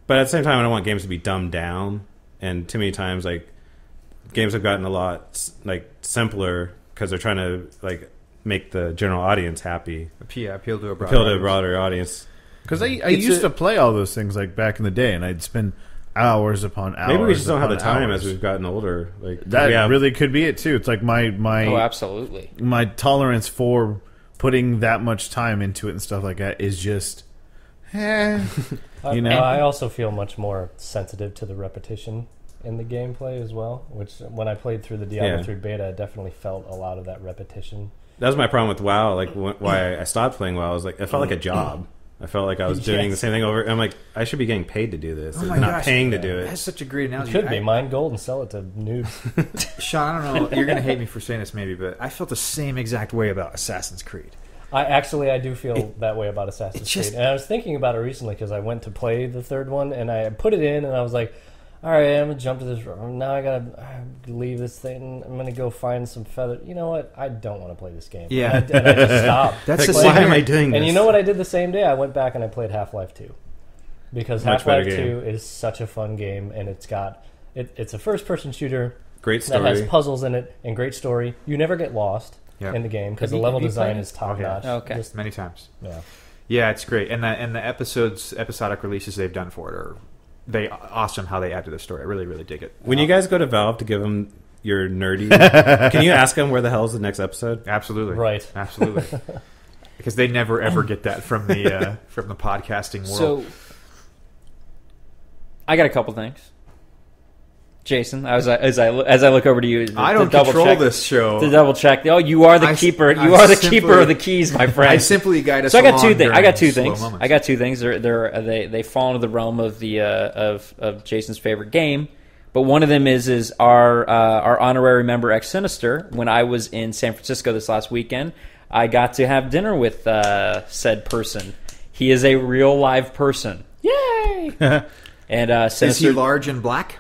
But at the same time, I don't want games to be dumbed down. And too many times, like, games have gotten a lot like simpler because they're trying to like make the general audience happy. Appeal to a broader audience. Because I used to play all those things like back in the day, and I'd spend hours upon hours. Maybe we just don't have the upon time hours. as we've gotten older. Like That really could be it too. It's like my Oh, absolutely. my tolerance for putting that much time into it and stuff like that is just, I also feel much more sensitive to the repetition in the gameplay as well. Which when I played through the Diablo 3 beta, I definitely felt a lot of that repetition. That was my problem with WoW. Like why I stopped playing WoW was like it felt like a job. I felt like I was doing the same thing over. I'm like, I should be getting paid to do this. Oh my not gosh, paying to do it. That's such a great It analogy. could be mine gold and sell it to noobs. Sean, I don't know. You're going to hate me for saying this maybe, but I felt the same exact way about Assassin's Creed. I do feel that way about Assassin's just- Creed. And I was thinking about it recently because I went to play the third one, and I put it in, and I was like, all right, I'm going to jump to this room. Now I got to leave this thing. I'm going to go find some feather. You know what? I don't want to play this game. Yeah. And I just stopped. That's Like, the why same. am I doing this? And you know what I did the same day? I went back and I played Half-Life 2. Because Much better Half-Life 2 game. is such a fun game, and it's a first-person shooter Great that has story. puzzles in it and great story. You never get lost Yeah. in the game because Have the you- level have you design played is it? top-notch. Okay. Just- Many times. yeah. Yeah, it's great. And the episodic releases they've done for it are awesome how they add to the story. I really, really dig it. When you guys go to Valve to give them your nerdy, can you ask them where the hell is the next episode? Absolutely. Right. Absolutely. Because they never ever get that from the podcasting world. So, I got a couple things. Jason, as I look over to you, I don't to double control check, this show. To double check, oh, you are the keeper. You are the keeper of the keys, my friend. I simply guide us. So I got along two things. I during got two slow things. moments. I got two things. They fall into the realm of the of Jason's favorite game, but one of them is our honorary member X Sinister. When I was in San Francisco this last weekend, I got to have dinner with said person. He is a real live person. Yay! And Sinister, Is he large and black?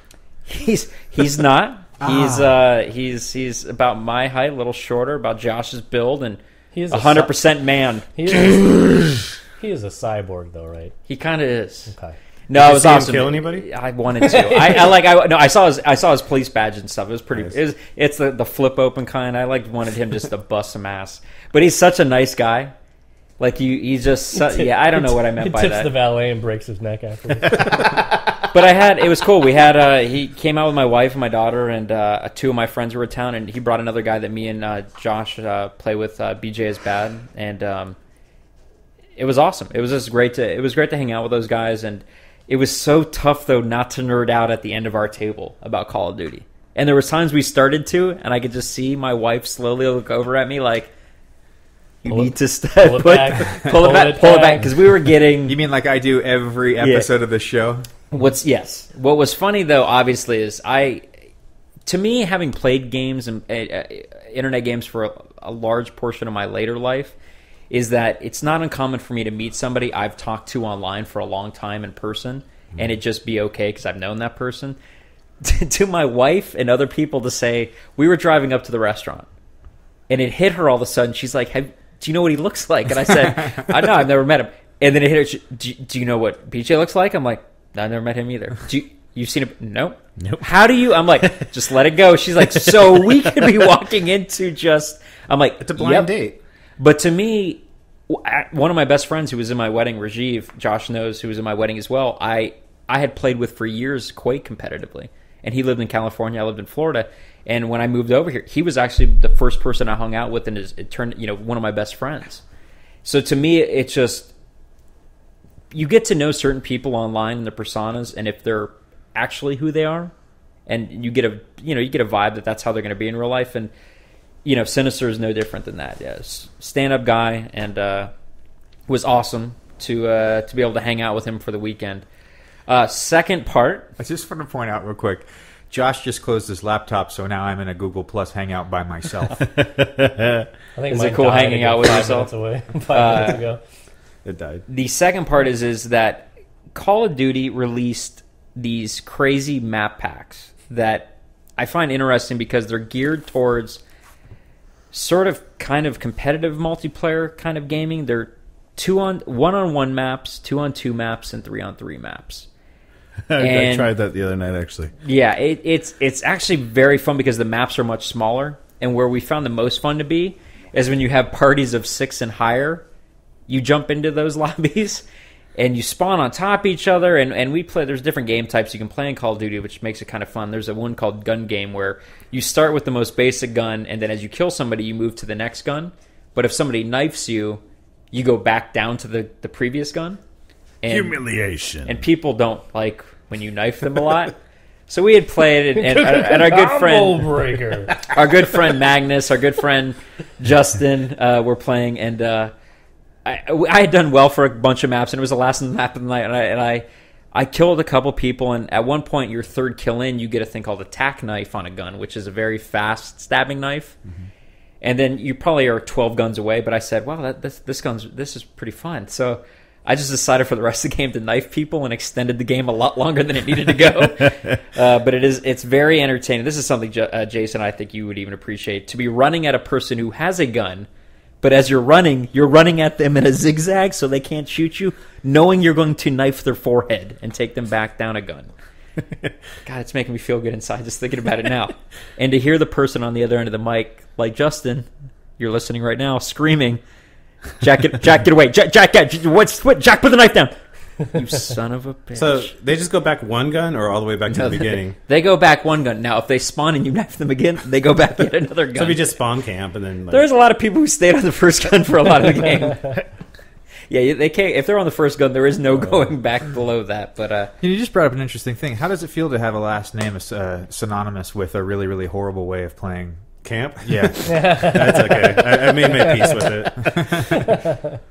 He's not. He's about my height, a little shorter, about Josh's build, and He is a 100% man. He is a cyborg, though, right? He kind of is. Okay. No, Did it you was see him awesome. kill anybody? I wanted to. I saw his police badge and stuff. It was pretty. Nice. It's the flip open kind. I wanted him just to bust some ass. But he's such a nice guy. Like he's just yeah. I don't know what I meant He by tips that. the valet and breaks his neck afterwards. But it was cool. We had he came out with my wife and my daughter and two of my friends were in town, and he brought another guy that me and Josh play with. BJ is bad, and it was awesome. It was just great to hang out with those guys, and it was so tough though not to nerd out at the end of our table about Call of Duty. And there was times we started to, and I could just see my wife slowly look over at me like, "You need to pull it back. pull it back," because we were getting. You mean like I do every episode of the show? What was funny though, obviously, is to me, having played games and internet games for a large portion of my later life, is that it's not uncommon for me to meet somebody I've talked to online for a long time in person, and it just be okay because I've known that person. To my wife and other people to say, we were driving up to the restaurant, and it hit her all of a sudden. She's like, do you know what he looks like? And I said, I know, I've never met him. And then it hit her, do you know what BJ looks like? I'm like, no, I've never met him either. You've seen him? Nope. How do you? I'm like, just let it go. She's like, so we could be walking into just. I'm like, It's a blind date. But to me, one of my best friends who was in my wedding, Rajiv, Josh knows, who was in my wedding as well. I had played with for years Quake competitively, and he lived in California. I lived in Florida, and when I moved over here, he was actually the first person I hung out with, and it turned one of my best friends. So to me, it's just. You get to know certain people online and their personas, and if they're actually who they are, and you get a vibe that that's how they're going to be in real life, and Sinister is no different than that. Yes, stand-up guy, and was awesome to be able to hang out with him for the weekend. Second part, I just want to point out real quick. Josh just closed his laptop, so now I'm in a Google Plus Hangout by myself. I think Is mine it cool died hanging again out with 5 yourself? minutes away. 5 minutes ago. It died. the second part is that Call of Duty released these crazy map packs that I find interesting because they're geared towards sort of kind of competitive multiplayer kind of gaming. They're 1-on-1 maps, 2-on-2 maps, and 3-on-3 maps. I tried that the other night, actually. Yeah, it's actually very fun because the maps are much smaller, and where we found the most fun to be is when you have parties of 6 and higher. You jump into those lobbies, and you spawn on top of each other, and we play. There's different game types you can play in Call of Duty, which makes it kind of fun. There's one called Gun Game where you start with the most basic gun, and then as you kill somebody, you move to the next gun. But if somebody knifes you, you go back down to the previous gun. And, Humiliation. and people don't like when you knife them a lot. So we had played, and our good friend, breaker. our good friend Magnus, our good friend Justin, were playing, and I had done well for a bunch of maps, and it was the last map of the night, and I killed a couple people, and at one point, your third kill in, you get a thing called a tack knife on a gun, which is a very fast stabbing knife. Mm-hmm. And then you probably are 12 guns away, but I said, wow, this is pretty fun. So I just decided for the rest of the game to knife people and extended the game a lot longer than it needed to go. But it's very entertaining. This is something, Jason, I think you would even appreciate, to be running at a person who has a gun, but as you're running at them in a zigzag so they can't shoot you, knowing you're going to knife their forehead and take them back down a gun. God, it's making me feel good inside just thinking about it now. And to hear the person on the other end of the mic, like Justin, you're listening right now, screaming, Jack, get away. Jack, Jack, put the knife down. You son of a bitch. So they just go back one gun or all the way back to the beginning? They go back one gun. Now, if they spawn and you knife them again, they go back yet another gun. So we just spawn camp and then... There's a lot of people who stayed on the first gun for a lot of the game. Yeah, they can't. If they're on the first gun, there is no going back below that. But you just brought up an interesting thing. How does it feel to have a last name synonymous with a really, really horrible way of playing camp? Yeah, that's okay. I made my peace with it.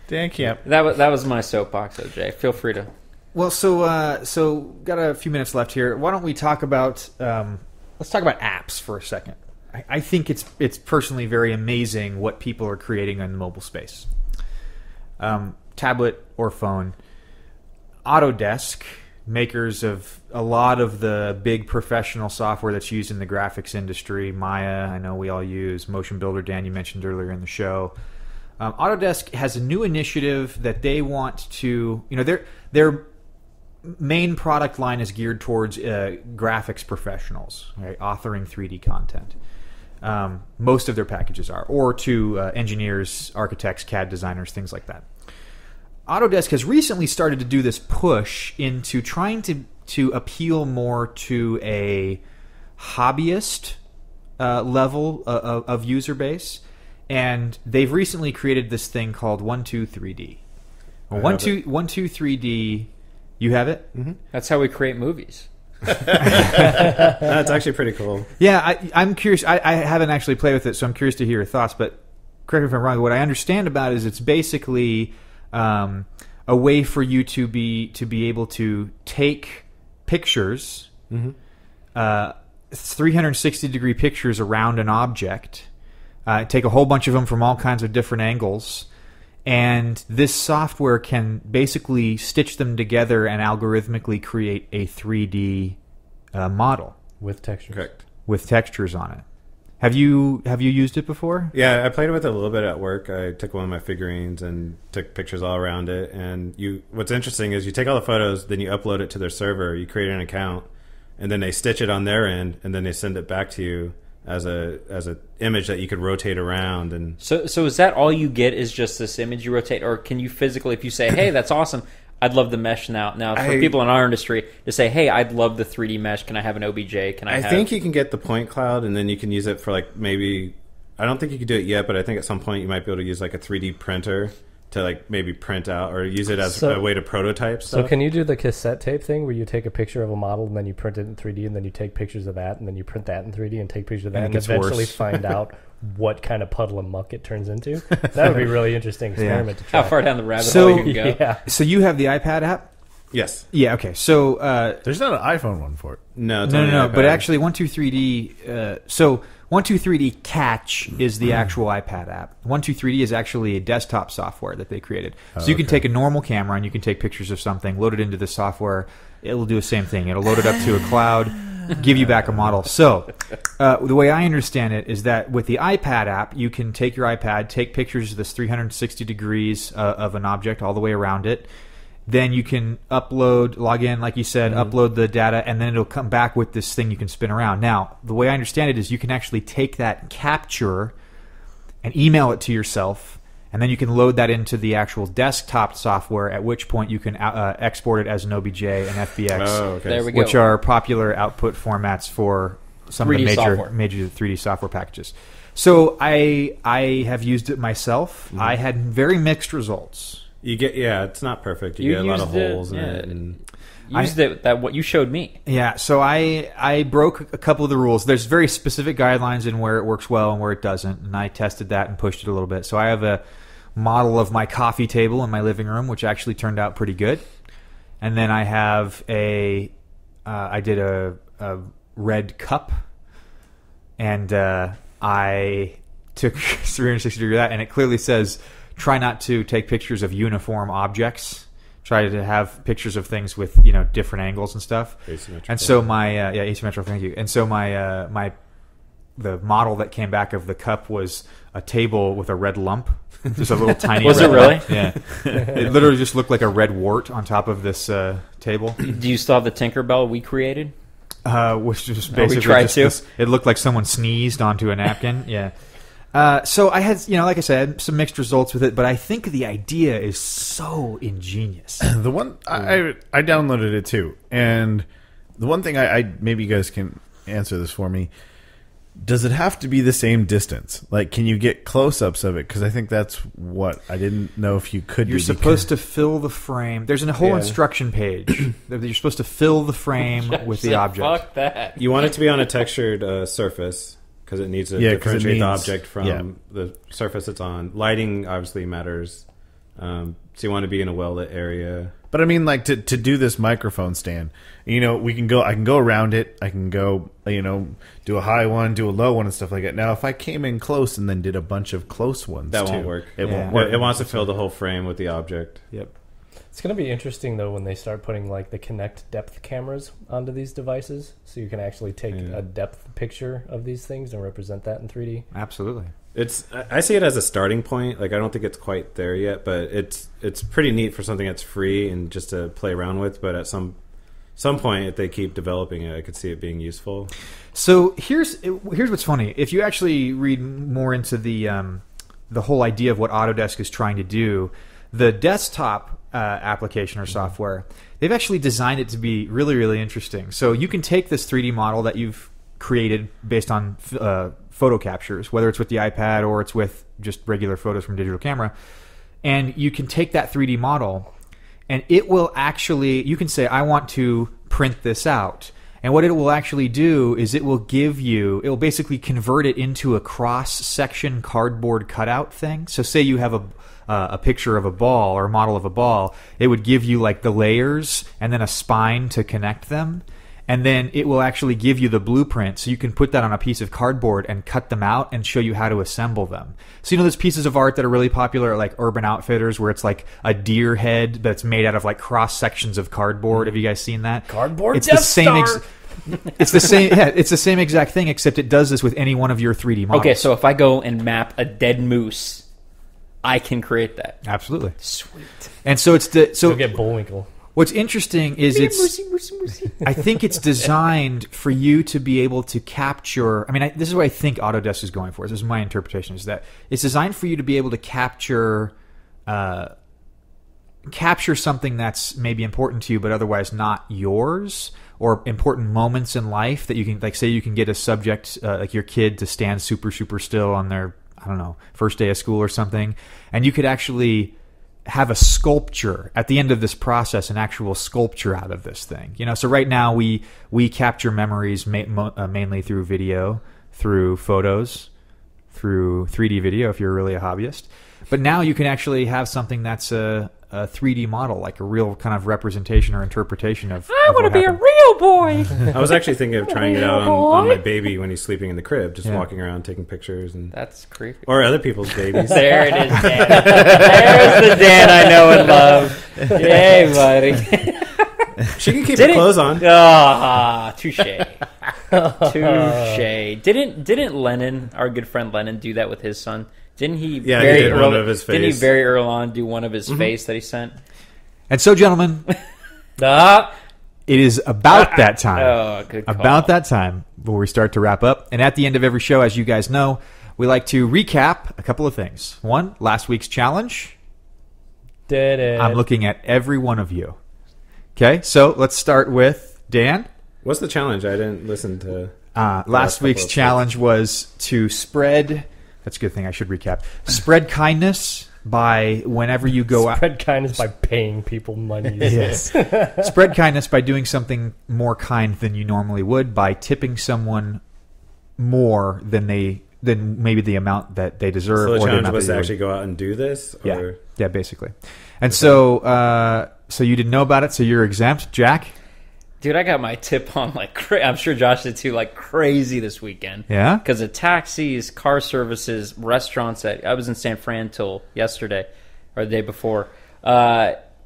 Dan Camp. That was my soapbox, OJ. Feel free to. Well, so got a few minutes left here. Why don't we talk about let's talk about apps for a second. I think it's personally very amazing what people are creating in the mobile space. Tablet or phone. Autodesk, makers of a lot of the big professional software that's used in the graphics industry. Maya, I know we all use. Motion Builder, Dan, you mentioned earlier in the show. Autodesk has a new initiative that they want to, their main product line is geared towards graphics professionals, right? Authoring 3D content. Most of their packages are, or to engineers, architects, CAD designers, things like that. Autodesk has recently started to do this push into trying to appeal more to a hobbyist level of user base, and they've recently created this thing called 123D. 123D, you have it? Mm-hmm. That's how we create movies. That's actually pretty cool. Yeah, I'm curious. I haven't actually played with it, so I'm curious to hear your thoughts. But correct me if I'm wrong. What I understand about it is it's basically a way for you to be able to take pictures, 360-degree pictures around an object, take a whole bunch of them from all kinds of different angles. And this software can basically stitch them together and algorithmically create a 3D model with textures. Correct. With textures on it. Have you used it before? Yeah, I played with it a little bit at work. I took one of my figurines and took pictures all around it. And what's interesting is you take all the photos, then you upload it to their server. You create an account, and then they stitch it on their end, and then they send it back to you as a image that you could rotate around. And so is that all you get is just this image you rotate, or can you physically, if you say, hey, that's awesome, I'd love the mesh now for people in our industry to say, hey, I'd love the 3D mesh, can I have an OBJ, I think you can get the point cloud, and then you can use it for like maybe, I don't think you can do it yet, but I think at some point you might be able to use like a 3D printer to like maybe print out or use it as a way to prototype stuff. So can you do the cassette tape thing where you take a picture of a model and then you print it in 3D and then you take pictures of that and then you print that in 3D and take pictures of that and eventually find out what kind of puddle of muck it turns into? That would be a really interesting experiment to try. How far down the rabbit hole you can go. Yeah. So you have the iPad app? Yes. Yeah, okay. So there's not an iPhone one for it. No. But actually 123D so 123D Catch is the actual iPad app. 123D is actually a desktop software that they created. So you can take a normal camera and you can take pictures of something, load it into the software. It'll do the same thing. It'll load it up to a cloud, give you back a model. So the way I understand it is that with the iPad app, you can take your iPad, take pictures of this 360 degrees of an object all the way around it. Then you can log in, like you said, upload the data, and then it'll come back with this thing you can spin around. Now, the way I understand it is you can actually take that capture and email it to yourself, and then you can load that into the actual desktop software, at which point you can export it as an OBJ and FBX, There we go. which are popular output formats for some of the 3D major 3D software packages. So I have used it myself. I had very mixed results. It's not perfect. You get a lot of holes in it. And what you showed me. Yeah, so I broke a couple of the rules. There's very specific guidelines in where it works well and where it doesn't, and I tested that and pushed it a little bit. So I have model of my coffee table in my living room, which actually turned out pretty good. And then I have I did a red cup, and I took 360 degree of that, and it clearly says, try not to take pictures of uniform objects. Try to have pictures of things with, different angles and stuff. Asymmetrical. And so my asymmetrical, thank you. And so the model that came back of the cup was a table with a red lump. Just a little tiny Was red it really? lump. Yeah. It literally just looked like a red wart on top of this table. Do you still have the Tinkerbell we created? Which was basically tried just to. it looked like someone sneezed onto a napkin. Yeah. So I had, like I said, some mixed results with it, but I think the idea is so ingenious. The one I downloaded it too, and the one thing I maybe you guys can answer this for me. Does it have to be the same distance? Like, can you get close-ups of it? Because I think that's what I didn't know if you could. You're supposed to fill the frame. There's a whole instruction page. You're supposed to fill the frame with the object. Fuck that. You want it to be on a textured surface because it needs to differentiate the object from the surface it's on. Lighting obviously matters. So you want to be in a well-lit area. But I mean, like, to do this microphone stand, I can go around it. I can go, do a high one, do a low one, and stuff like that. Now, if I came in close and then did a bunch of close ones, that won't work. It won't work. It wants to fill the whole frame with the object. Yep. It's going to be interesting, though, when they start putting, like, the Kinect depth cameras onto these devices, so you can actually take a depth picture of these things and represent that in 3D. Absolutely. I see it as a starting point. Like, I don't think it's quite there yet, but it's pretty neat for something that's free and just to play around with. But at some point, if they keep developing it, I could see it being useful. So here's what's funny. If you actually read more into the whole idea of what Autodesk is trying to do, the desktop application or software, they've actually designed it to be really, really interesting. So you can take this 3D model that you've created based on photo captures, whether it's with the iPad or it's with just regular photos from digital camera, and you can take that 3D model and it will actually, you can say, I want to print this out. And what it will actually do is it will basically convert it into a cross-section cardboard cutout thing. So say you have a picture of a ball or a model of a ball, it would give you like the layers and then a spine to connect them. And then it will actually give you the blueprint, so you can put that on a piece of cardboard and cut them out and show you how to assemble them. So those pieces of art that are really popular, like Urban Outfitters, where it's like a deer head that's made out of like cross sections of cardboard. Have you guys seen that? Cardboard It's Death the same. Star! It's the same. Yeah, it's the same exact thing, except it does this with any one of your 3D models. Okay, so if I go and map a dead moose, I can create that. Absolutely. Sweet. And so You'll get Bullwinkle. What's interesting is I think it's designed for you to be able to capture. I mean, this is what I think Autodesk is going for. This is my interpretation: is that it's designed for you to be able to capture something that's maybe important to you, but otherwise not yours, or important moments in life that you can, like, say, you can get a subject like your kid to stand super, super still on their, first day of school or something, and you could actually have a sculpture at the end of this process, an actual sculpture out of this thing. So right now we capture memories mainly through video, through photos, through 3D video if you're really a hobbyist. But now you can actually have something that's a 3D model, like a real kind of representation or interpretation of. I want to be a real boy. I was actually thinking of trying it out on my baby when he's sleeping in the crib, just walking around taking pictures and That's creepy. or other people's babies. There it is, Dan. There's the Dan I know and love. Yay, buddy. She can keep her clothes on. Ah, touche. Touche. Didn't Lennon, our good friend Lennon, do that with his son? Didn't he? Yeah, he did one of his face. Didn't he very early on do one of his face that he sent? And so, gentlemen, it is about that time. Oh, good call. About that time where we start to wrap up. And at the end of every show, as you guys know, we like to recap a couple of things. One, last week's challenge. Did it? I'm looking at every one of you. Okay, so let's start with Dan. What's the challenge? I didn't listen to. Last week's challenge was to spread. That's a good thing. I should recap. Spread kindness by whenever you go out. Spread kindness by paying people money. Yes. Spread kindness by doing something more kind than you normally would, by tipping someone more than they than maybe the amount that they deserve. So the or challenge amount was that to you actually go out and do this? Or? yeah, basically. And so you didn't know about it, so you're exempt, Jack? Dude, I got my tip on like I'm sure Josh did too, like crazy this weekend. Yeah? Because of taxis, car services, restaurants. I was in San Fran till yesterday or the day before.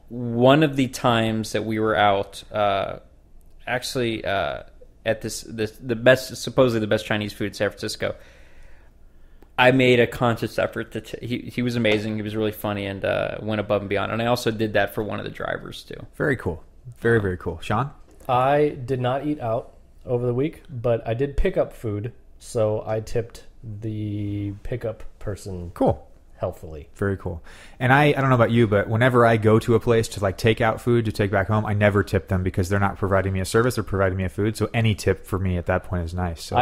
One of the times that we were out, actually at the best, supposedly the best Chinese food in San Francisco, I made a conscious effort to. He was amazing. He was really funny and went above and beyond. And I also did that for one of the drivers too. Very cool. Very, very cool. Sean? I did not eat out over the week, but I did pick up food, so I tipped the pickup person Cool. helpfully. Very cool. And I don't know about you, but whenever I go to a place to like take out food to take back home, I never tip them because they're not providing me a service, they're providing me a food. So any tip for me at that point is nice. So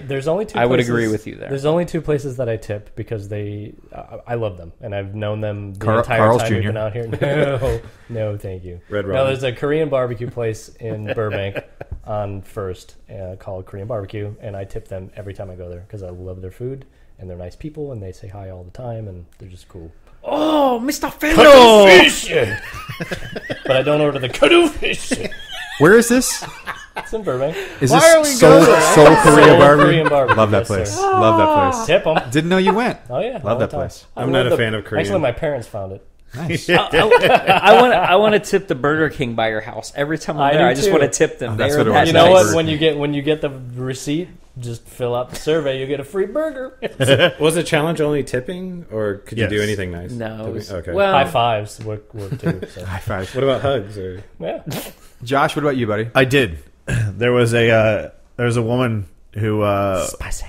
There's only two. I would places- agree with you there. There's only two places that I tip because I love them and I've known them the entire Carl's time we've Jr. been out here. No, thank you. Red No, Robin. there's a Korean barbecue place in Burbank on First called Korean Barbecue, and I tip them every time I go there because I love their food and they're nice people and they say hi all the time and they're just cool. Oh, Mr. Fennel! But I don't order the canoe fish. where is this? It's in Burbank. Is Why this are we Seoul going there? Seoul Korea Seoul Barbecue? Korean Barbecue, Love that yes, place. sir. Love that place. Tip them. Didn't know you went. Oh yeah, all Love the that time. place. I'm not a fan of Korean. Actually, my parents found it. Nice. I want to tip the Burger King by your house every time I'm I there. do I just too. want to tip them. Oh, that's They're what it that was. You know nice. what? When you get the receipt, just fill out the survey. You get a free burger. Was the challenge only tipping, or could you Yes. do anything nice? No. it was- Okay. Well, High fives work too. So. High five. What about hugs? Or Yeah. Josh, what about you, buddy? I did. There was a woman who Spicy.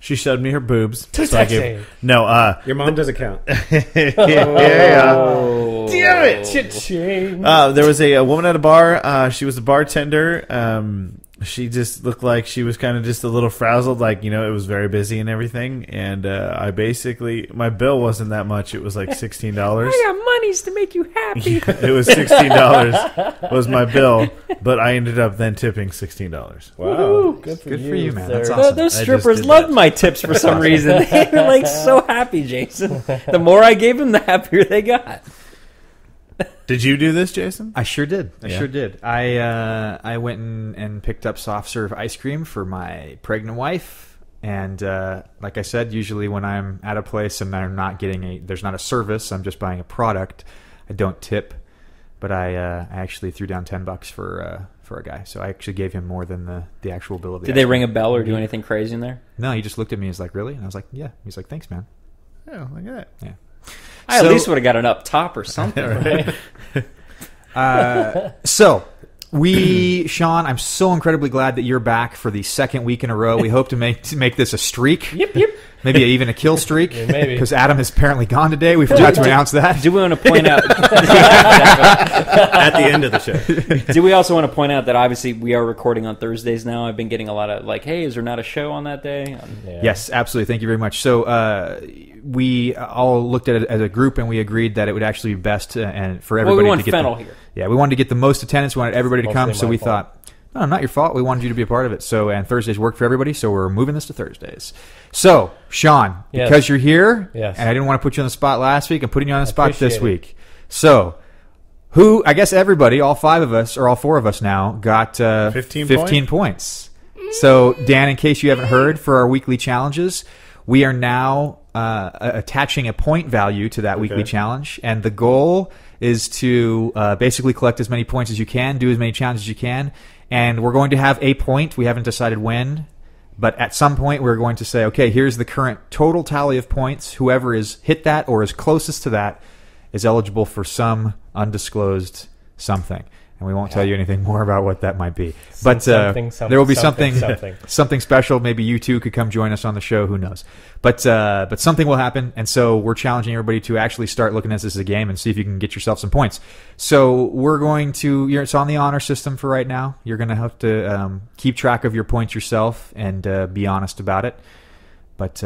she showed me her boobs. Too so I sexy. gave, no, your mom doesn't count. yeah. oh. Damn it! Cha-ching. There was a woman at a bar. She was a bartender. She just looked like she was kind of just a little frazzled, like, you know, it was very busy and everything. And I basically, my bill wasn't that much. It was like $16. I got monies to make you happy. It was $16 was my bill, but I ended up then tipping $16. Wow. Good for Good you, for you, man. sir. That's awesome. Those I just strippers did loved that. my tips for some reason. They were like so happy, Jason. The more I gave them, the happier they got. Did you do this, Jason? I sure did. I Yeah. sure did. I went and picked up soft serve ice cream for my pregnant wife. And like I said, usually when I'm at a place and I'm not getting there's not a service, I'm just buying a product, I don't tip. But I actually threw down $10 for a guy. So I actually gave him more than the actual bill of the Did ice they cream. ring a bell or do anything crazy in there? No, he just looked at me and was like, really? And I was like, yeah. He's like, thanks, man. Oh, look at that. Yeah. I So- at least would have got an up top or something. So, Sean, I'm so incredibly glad that you're back for the second week in a row. We hope to make this a streak. Yep. Maybe even a kill streak. Yeah, maybe. Because Adam is apparently gone today. We forgot to announce that. Do we want to point out? At the end of the show. Do we also want to point out that obviously we are recording on Thursdays now? I've been getting a lot of like, "Hey, is there not a show on that day?" Yeah. Yes, absolutely. Thank you very much. So we all looked at it as a group, and we agreed that it would actually be best and for Well, everybody we want to get Fennel the, here. Yeah, we wanted to get the most attendance. We wanted everybody to Mostly come. So my we fault. thought, no, not your fault. We wanted you to be a part of it. So and Thursdays work for everybody. So we're moving this to Thursdays. So Sean, Yes. because you're here, Yes. and I didn't want to put you on the spot last week, I'm putting you on the spot this appreciate it. week. So. Who, I guess everybody, all five of us, or all four of us now, got 15 points. So, Dan, in case you haven't heard, for our weekly challenges, we are now attaching a point value to that weekly challenge. And the goal is to basically collect as many points as you can, do as many challenges as you can. And we're going to have a point. We haven't decided when. But at some point, we're going to say, okay, here's the current total tally of points. Whoever is hit that or is closest to that is eligible for some undisclosed something. And we won't tell you anything more about what that might be. But something, there will be something something. special. Maybe you two could come join us on the show. Who knows? But something will happen. And so we're challenging everybody to actually start looking at this as a game and see if you can get yourself some points. So we're going to, it's on the honor system for right now. You're going to have to keep track of your points yourself and be honest about it. But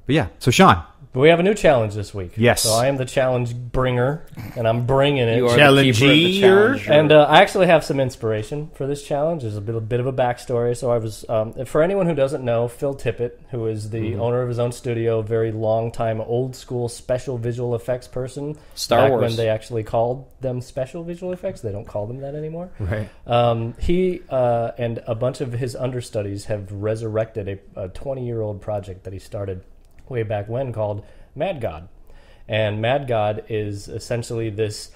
yeah. So Sean, But we have a new challenge this week. Yes. So I am the challenge bringer, and I'm bringing it. You are the keeper of the challenge. And I actually have some inspiration for this challenge. There's a bit of a backstory. So I was, for anyone who doesn't know, Phil Tippett, who is the owner of his own studio, very long time, old school special visual effects person. Star Wars. When they actually called them special visual effects, they don't call them that anymore. Right. He and a bunch of his understudies have resurrected a 20-year-old project that he started way back when called Mad God. And Mad God is essentially this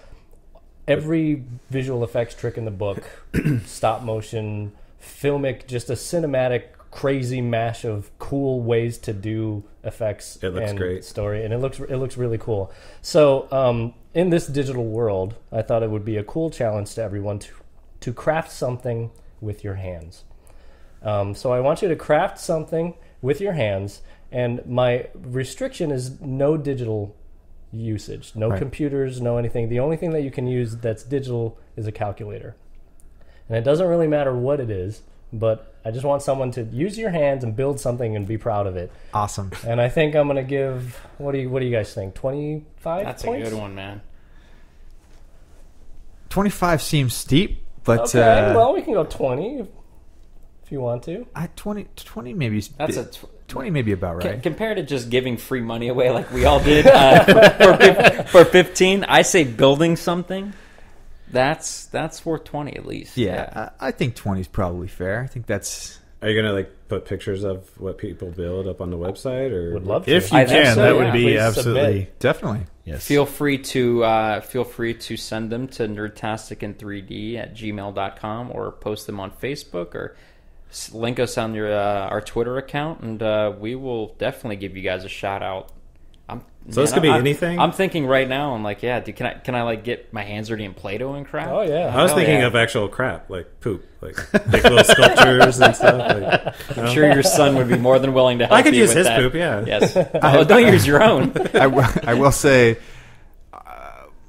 every visual effects trick in the book, stop motion, filmic, just a cinematic, crazy mash of cool ways to do effects and great. Story. And it looks really cool. So in this digital world, I thought it would be a cool challenge to everyone to craft something with your hands. So I want you to craft something with your hands. And my restriction is no digital usage, no computers, no anything. The only thing that you can use that's digital is a calculator. And it doesn't really matter what it is, but I just want someone to use your hands and build something and be proud of it. Awesome. And I think I'm going to give, what do you guys think, 25 That's points? a good one, man. 25 seems steep, but... Okay, well, we can go 20 if you want to. 20 maybe... That's 20 may be about right. Compared to just giving free money away like we all did for 15, I say building something. That's worth 20 at least. Yeah. I think 20 is probably fair. I think that's... Are you gonna put pictures of what people build up on the website, or Would love to. If you I think can, so, that yeah. would be Please absolutely submit. Definitely. yes. Feel free to send them to nerdtastic3d@gmail.com or post them on Facebook or link us on our Twitter account, and we will definitely give you guys a shout out. This could be anything? I'm thinking right now. I'm like, yeah, dude, can I get my hands dirty in Play-Doh and crap? Oh, yeah. I was thinking of actual crap, like poop, like big little sculptures and stuff. I'm sure your son would be more than willing to help I could you use with his that. poop, yeah. Yes. Don't use your own. I will say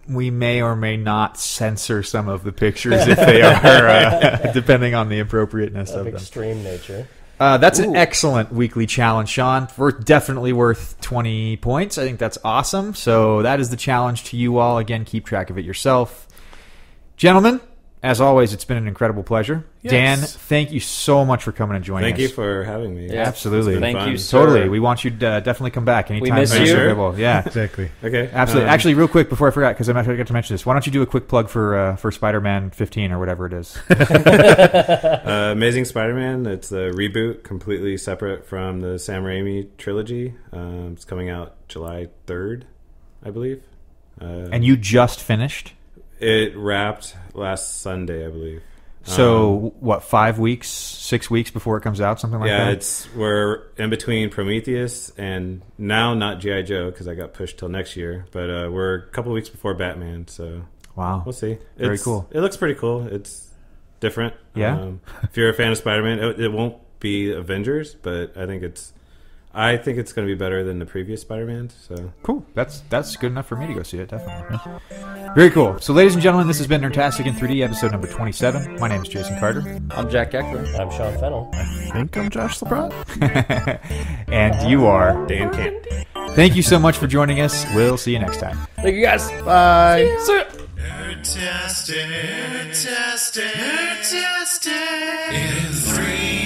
we may or may not censor some of the pictures if they are, depending on the appropriateness of them. Extreme nature. That's an excellent weekly challenge, Sean. Definitely worth 20 points. I think that's awesome. So that is the challenge to you all. Again, keep track of it yourself. Gentlemen, as always, it's been an incredible pleasure. Yes. Dan, thank you so much for coming and joining us. Thank you for having me. Yeah. Absolutely. It's been Thank fun. you, sir. Totally. We want you to definitely come back anytime. miss you're you. available. Yeah. Exactly. Okay. Absolutely. Actually, real quick before I forgot, because I forgot to mention this, why don't you do a quick plug for Spider-Man 15 or whatever it is? Amazing Spider-Man. It's a reboot, completely separate from the Sam Raimi trilogy. It's coming out July 3rd, I believe. And you just finished? It wrapped last Sunday, I believe. So, 5 weeks, 6 weeks before it comes out, something like that? Yeah, we're in between Prometheus and now not G.I. Joe because I got pushed till next year. But we're a couple weeks before Batman, so Wow. we'll see. Very cool. It looks pretty cool. It's different. Yeah? If you're a fan of Spider-Man, it won't be Avengers, but I think it's going to be better than the previous Spider-Man. So Cool. That's good enough for me to go see it, definitely. Very cool. So, ladies and gentlemen, this has been Nerdtastic in 3D, episode number 27. My name is Jason Carter. I'm Jack Eckler. I'm Sean Fennell. I think I'm Josh LeBron. And you are. Dan Camp. Thank you so much for joining us. We'll see you next time. Thank you guys. Bye. Nerdtastic in 3